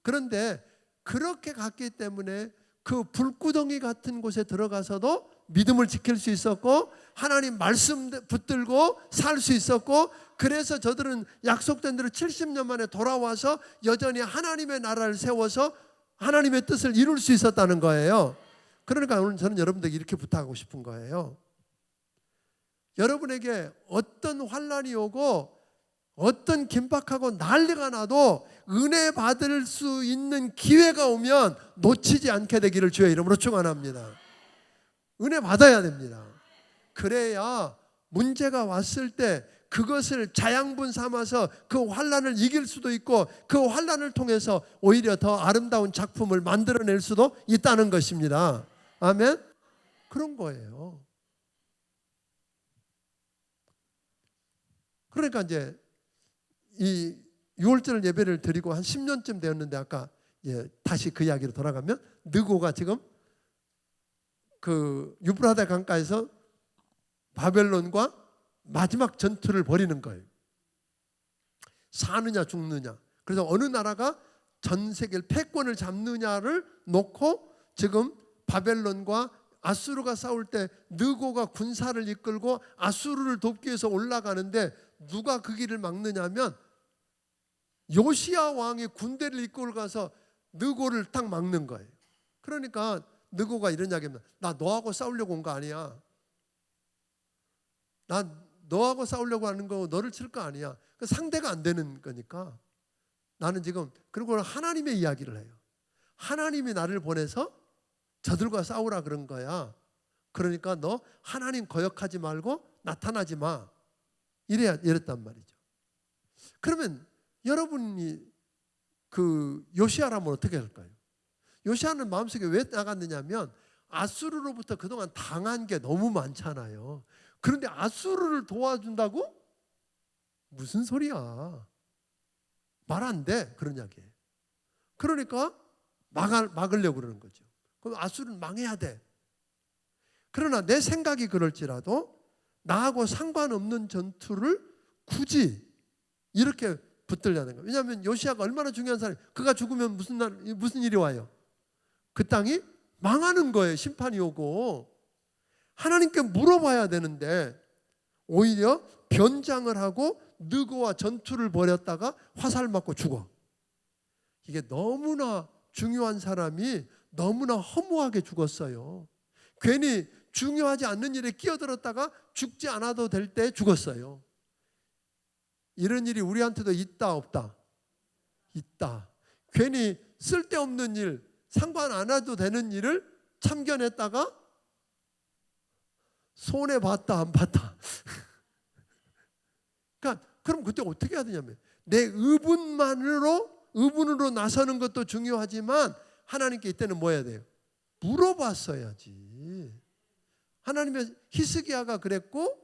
그런데 그렇게 갔기 때문에 그 불구덩이 같은 곳에 들어가서도 믿음을 지킬 수 있었고 하나님 말씀 붙들고 살 수 있었고, 그래서 저들은 약속된 대로 70년 만에 돌아와서 여전히 하나님의 나라를 세워서 하나님의 뜻을 이룰 수 있었다는 거예요. 그러니까 오늘 저는 여러분들에게 이렇게 부탁하고 싶은 거예요. 여러분에게 어떤 환난이 오고 어떤 긴박하고 난리가 나도 은혜 받을 수 있는 기회가 오면 놓치지 않게 되기를 주의 이름으로 축원합니다. 은혜 받아야 됩니다. 그래야 문제가 왔을 때 그것을 자양분 삼아서 그 환난을 이길 수도 있고 그 환난을 통해서 오히려 더 아름다운 작품을 만들어낼 수도 있다는 것입니다. 아멘? 그런 거예요. 그러니까 이제 이 6월절 예배를 드리고 한 10년쯤 되었는데 아까 다시 그 이야기로 돌아가면 느고가 지금 그 유브라데 강가에서 바벨론과 마지막 전투를 벌이는 거예요. 사느냐 죽느냐. 그래서 어느 나라가 전 세계를 패권을 잡느냐를 놓고 지금 바벨론과 아수르가 싸울 때 느고가 군사를 이끌고 아수르를 돕기 위해서 올라가는데 누가 그 길을 막느냐면 요시야 왕이 군대를 이끌고 가서 느고를 딱 막는 거예요. 그러니까 느고가 이런 이야기합니다. 나 너하고 싸우려고 온 거 아니야. 나 너하고 싸우려고 하는 거 너를 칠 거 아니야. 상대가 안 되는 거니까 나는 지금, 그리고 하나님의 이야기를 해요. 하나님이 나를 보내서 저들과 싸우라 그런 거야. 그러니까 너 하나님 거역하지 말고 나타나지 마. 이랬단 말이죠. 그러면 여러분이 그 요시야라면 어떻게 할까요? 요시야는 마음속에 왜 나갔느냐면 아수르로부터 그동안 당한 게 너무 많잖아요. 그런데 아수르를 도와준다고? 무슨 소리야. 말 안 돼. 그런 이야기예요. 그러니까 막으려고 그러는 거죠. 그럼 아수르는 망해야 돼. 그러나 내 생각이 그럴지라도 나하고 상관없는 전투를 굳이 이렇게 붙들려는 거예요. 왜냐하면 요시야가 얼마나 중요한 사람이에요. 그가 죽으면 무슨 일이 와요? 그 땅이 망하는 거예요. 심판이 오고. 하나님께 물어봐야 되는데 오히려 변장을 하고 느고와 전투를 벌였다가 화살 맞고 죽어. 이게 너무나 중요한 사람이 너무나 허무하게 죽었어요. 괜히 중요하지 않는 일에 끼어들었다가 죽지 않아도 될 때 죽었어요. 이런 일이 우리한테도 있다 없다? 있다. 괜히 쓸데없는 일, 상관 안 해도 되는 일을 참견했다가 손해봤다 안 봤다. 그러니까 그럼 그때 어떻게 해야 되냐면 내 의분으로 나서는 것도 중요하지만 하나님께 이때는 뭐 해야 돼요? 물어봤어야지. 하나님의 히스기야가 그랬고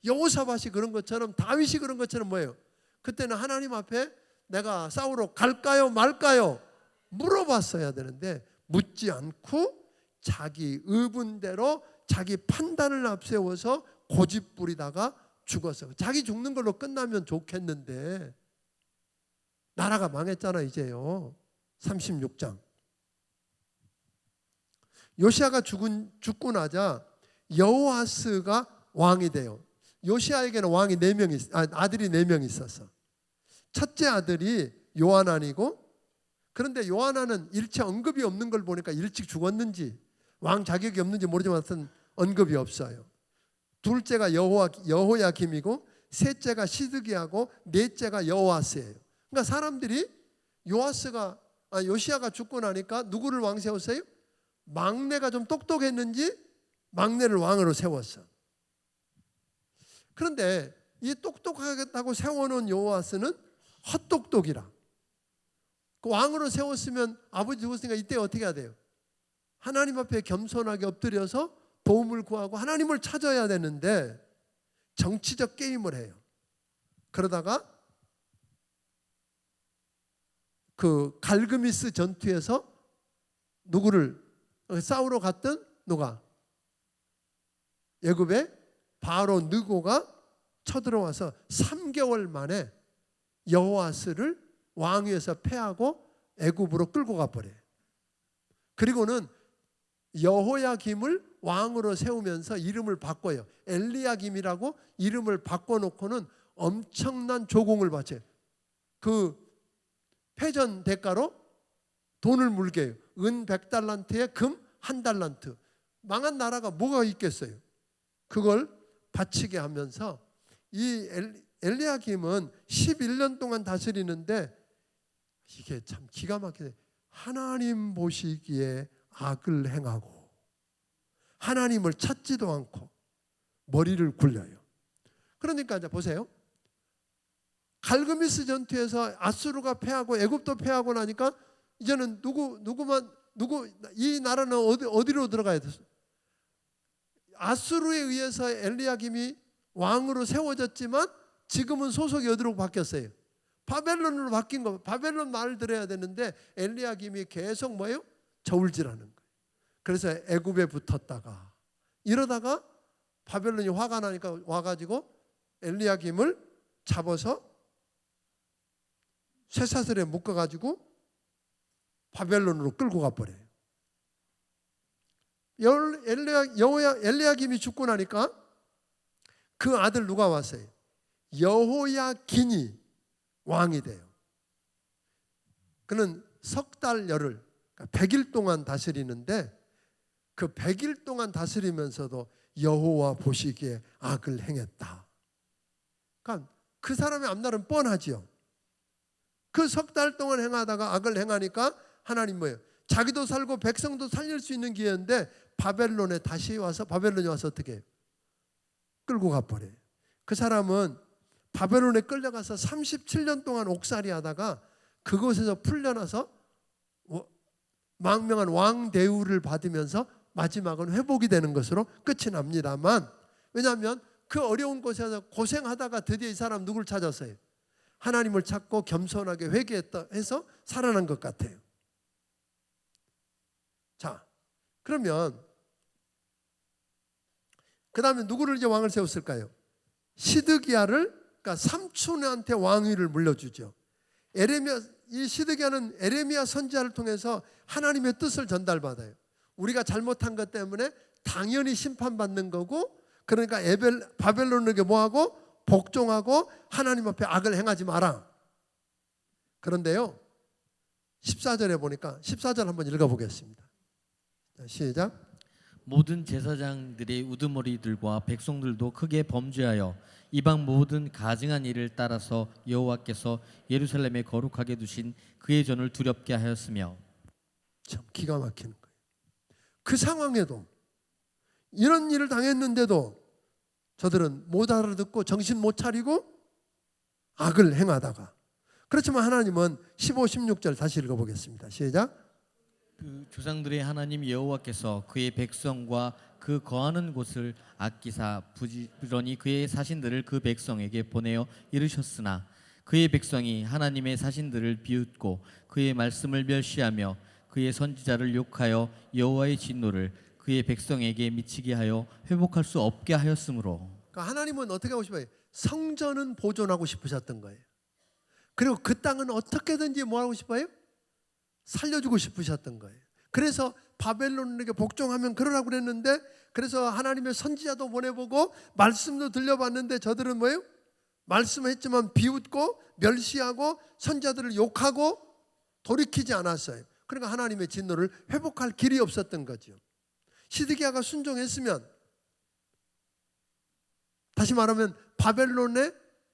여호사밧이 그런 것처럼 다윗이 그런 것처럼 뭐예요? 그때는 하나님 앞에 내가 싸우러 갈까요 말까요? 물어봤어야 되는데 묻지 않고 자기 의분대로 자기 판단을 앞세워서 고집 부리다가 죽었어요. 자기 죽는 걸로 끝나면 좋겠는데 나라가 망했잖아 이제요. 36장. 요시야가 죽고 나자 여호아스가 왕이 돼요. 요시야에게는 아들이 4명 있었어. 첫째 아들이 요하난이고, 그런데 요하난은 일체 언급이 없는 걸 보니까 일찍 죽었는지 왕 자격이 없는지 모르지만 하여튼 언급이 없어요. 둘째가 여호야김이고 셋째가 시드기야고 넷째가 여호아스예요. 그러니까 사람들이 요시야가 죽고 나니까 누구를 왕 세웠어요? 막내가 좀 똑똑했는지 막내를 왕으로 세웠어. 그런데 이 똑똑하겠다고 세워놓은 여호아스는 헛똑똑이라. 그 왕으로 세웠으면 아버지 죽었으니까 이때 어떻게 해야 돼요? 하나님 앞에 겸손하게 엎드려서 도움을 구하고 하나님을 찾아야 되는데 정치적 게임을 해요. 그러다가 그 갈그미스 전투에서 누구를 싸우러 갔던 누가? 애굽의 바로 느고가 쳐들어와서 3개월 만에 여호아스를 왕위에서 패하고 애굽으로 끌고 가버려요. 그리고는 여호야김을 왕으로 세우면서 이름을 바꿔요. 엘리야김이라고 이름을 바꿔놓고는 엄청난 조공을 바쳐요. 그 패전 대가로 돈을 물게 해요. 은 100달란트에 금 1달란트. 망한 나라가 뭐가 있겠어요? 그걸 바치게 하면서 이 엘리야김은 11년 동안 다스리는데 이게 참 기가 막히네. 하나님 보시기에 악을 행하고 하나님을 찾지도 않고 머리를 굴려요. 그러니까 이제 보세요. 갈그미스 전투에서 아수르가 패하고 애굽도 패하고 나니까 이제는 이 나라는 어디로 들어가야 됐어? 아수르에 의해서 엘리야김이 왕으로 세워졌지만 지금은 소속이 어디로 바뀌었어요? 바벨론으로 바뀐 거. 바벨론 말을 들어야 되는데 엘리야김이 계속 뭐예요? 저울질하는 거예요. 그래서 애굽에 붙었다가 이러다가 바벨론이 화가 나니까 와가지고 엘리야김을 잡아서 쇠사슬에 묶어가지고 바벨론으로 끌고 가버려요. 엘리야김이 죽고 나니까 그 아들 누가 왔어요? 여호야긴이 왕이 돼요. 그는 석 달 열흘, 100일 동안 다스리는데 그 100일 동안 다스리면서도 여호와 보시기에 악을 행했다. 그러니까 그 사람의 앞날은 뻔하지요. 그 석 달 동안 행하다가 악을 행하니까 하나님 뭐예요? 자기도 살고 백성도 살릴 수 있는 기회인데 바벨론이 와서 어떻게 해요? 끌고 가버려요. 그 사람은 바벨론에 끌려가서 37년 동안 옥살이 하다가 그곳에서 풀려나서 망명한 왕 대우를 받으면서 마지막은 회복이 되는 것으로 끝이 납니다만, 왜냐하면 그 어려운 곳에서 고생하다가 드디어 이 사람 누굴 찾았어요? 하나님을 찾고 겸손하게 회개했다 해서 살아난 것 같아요. 자, 그러면 그 다음에 누구를 이제 왕을 세웠을까요? 시드기야를, 그러니까 삼촌한테 왕위를 물려주죠. 이 시드기야는 에레미야 선지자를 통해서 하나님의 뜻을 전달받아요. 우리가 잘못한 것 때문에 당연히 심판받는 거고, 그러니까 바벨론에게 뭐하고? 복종하고 하나님 앞에 악을 행하지 마라. 그런데요, 14절에 보니까 14절 한번 읽어보겠습니다. 시작. 모든 제사장들의 우두머리들과 백성들도 크게 범죄하여 이방 모든 가증한 일을 따라서 여호와께서 예루살렘에 거룩하게 두신 그의 전을 두렵게 하였으며. 참 기가 막히는 거예요. 그 상황에도 이런 일을 당했는데도 저들은 못 알아듣고 정신 못 차리고 악을 행하다가, 그렇지만 하나님은 15, 16절 다시 읽어보겠습니다. 시작. 그 조상들의 하나님 여호와께서 그의 백성과 그 거하는 곳을 아끼사 부지런히 그의 사신들을 그 백성에게 보내어 이르셨으나 그의 백성이 하나님의 사신들을 비웃고 그의 말씀을 멸시하며 그의 선지자를 욕하여 여호와의 진노를 그의 백성에게 미치게 하여 회복할 수 없게 하였으므로. 그러니까 하나님은 어떻게 하고 싶어요? 성전은 보존하고 싶으셨던 거예요. 그리고 그 땅은 어떻게든지 뭐 하고 싶어요? 살려주고 싶으셨던 거예요. 그래서 바벨론에게 복종하면 그러라고 그랬는데, 그래서 하나님의 선지자도 보내보고 말씀도 들려봤는데 저들은 뭐예요? 말씀했지만 비웃고 멸시하고 선지자들을 욕하고 돌이키지 않았어요. 그러니까 하나님의 진노를 회복할 길이 없었던 거죠. 시드기야가 순종했으면 다시 말하면 바벨론에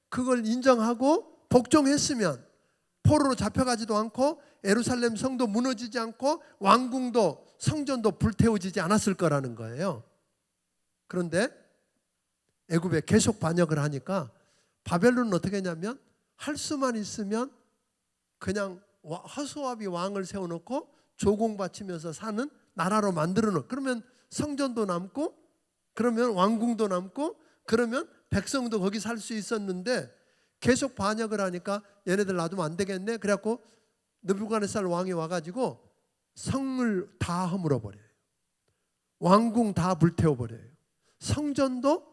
그걸 인정하고 복종했으면 포로로 잡혀가지도 않고 예루살렘 성도 무너지지 않고 왕궁도 성전도 불태워지지 않았을 거라는 거예요. 그런데 애굽에 계속 반역을 하니까 바벨론은 어떻게 했냐면 할 수만 있으면 그냥 허수아비 왕을 세워놓고 조공 바치면서 사는 나라로 만들어놓고, 그러면 성전도 남고 그러면 왕궁도 남고 그러면 백성도 거기 살 수 있었는데 계속 반역을 하니까 얘네들 놔두면 안 되겠네. 그래갖고 느부갓네살 왕이 와가지고 성을 다 허물어버려요. 왕궁 다 불태워버려요. 성전도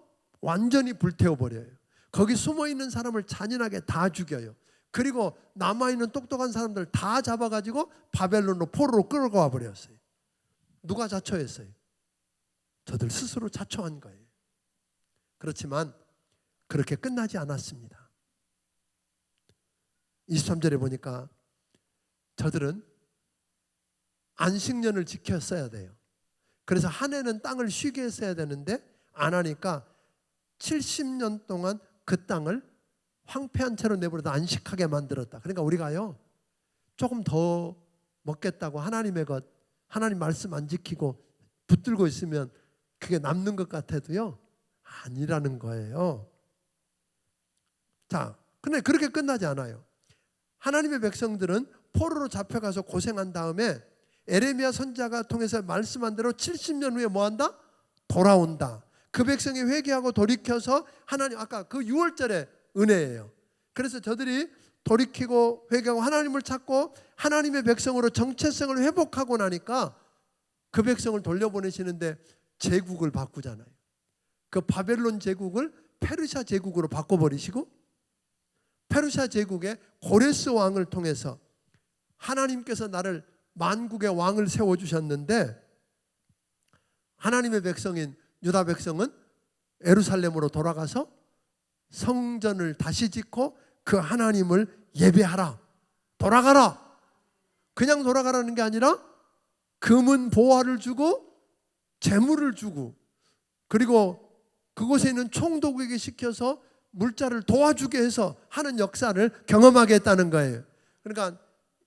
완전히 불태워버려요. 거기 숨어있는 사람을 잔인하게 다 죽여요. 그리고 남아있는 똑똑한 사람들 다 잡아가지고 바벨론으로 포로로 끌고 와버렸어요. 누가 자초했어요? 저들 스스로 자초한 거예요. 그렇지만 그렇게 끝나지 않았습니다. 23절에 보니까 저들은 안식년을 지켰어야 돼요. 그래서 한 해는 땅을 쉬게 했어야 되는데 안 하니까 70년 동안 그 땅을 황폐한 채로 내버려둬 안식하게 만들었다. 그러니까 우리가요 조금 더 먹겠다고 하나님의 것, 하나님 말씀 안 지키고 붙들고 있으면 그게 남는 것 같아도요 아니라는 거예요. 자, 근데 그렇게 끝나지 않아요. 하나님의 백성들은 포로로 잡혀가서 고생한 다음에 에레미야 선지자가 통해서 말씀한 대로 70년 후에 뭐한다? 돌아온다. 그 백성이 회개하고 돌이켜서 하나님, 아까 그 6월절의 은혜예요. 그래서 저들이 돌이키고 회개하고 하나님을 찾고 하나님의 백성으로 정체성을 회복하고 나니까 그 백성을 돌려보내시는데 제국을 바꾸잖아요. 그 바벨론 제국을 페르시아 제국으로 바꿔버리시고 페르시아 제국의 고레스 왕을 통해서 하나님께서 나를 만국의 왕을 세워주셨는데 하나님의 백성인 유다 백성은 예루살렘으로 돌아가서 성전을 다시 짓고 그 하나님을 예배하라. 돌아가라. 그냥 돌아가라는 게 아니라 금은 보화를 주고 재물을 주고 그리고 그곳에 있는 총독에게 시켜서 물자를 도와주게 해서 하는 역사를 경험하게 했다는 거예요. 그러니까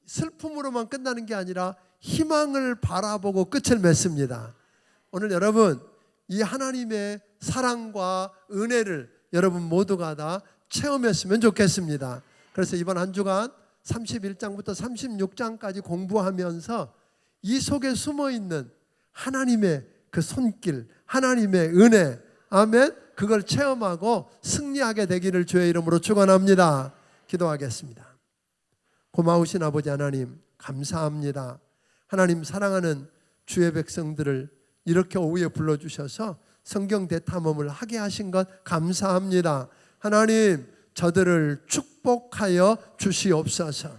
슬픔으로만 끝나는 게 아니라 희망을 바라보고 끝을 맺습니다. 오늘 여러분 이 하나님의 사랑과 은혜를 여러분 모두가 다 체험했으면 좋겠습니다. 그래서 이번 한 주간 31장부터 36장까지 공부하면서 이 속에 숨어있는 하나님의 그 손길, 하나님의 은혜, 아멘, 그걸 체험하고 승리하게 되기를 주의 이름으로 축원합니다. 기도하겠습니다. 고마우신 아버지 하나님 감사합니다. 하나님 사랑하는 주의 백성들을 이렇게 오후에 불러주셔서 성경 대탐험을 하게 하신 것 감사합니다. 하나님 저들을 축복하여 주시옵소서.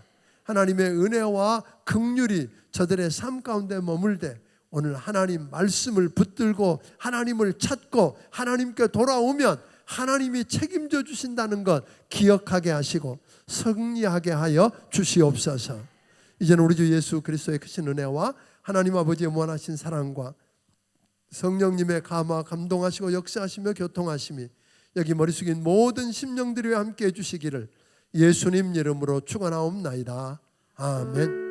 하나님의 은혜와 긍휼이 저들의 삶 가운데 머물되 오늘 하나님 말씀을 붙들고 하나님을 찾고 하나님께 돌아오면 하나님이 책임져 주신다는 것 기억하게 하시고 승리하게 하여 주시옵소서. 이제는 우리 주 예수 그리스도의 크신 은혜와 하나님 아버지의 무한하신 사랑과 성령님의 감화 감동하시고 역사하시며 교통하심이 여기 머리 숙인 모든 심령들과 함께 해주시기를 예수님 이름으로 축원하옵나이다. 아멘.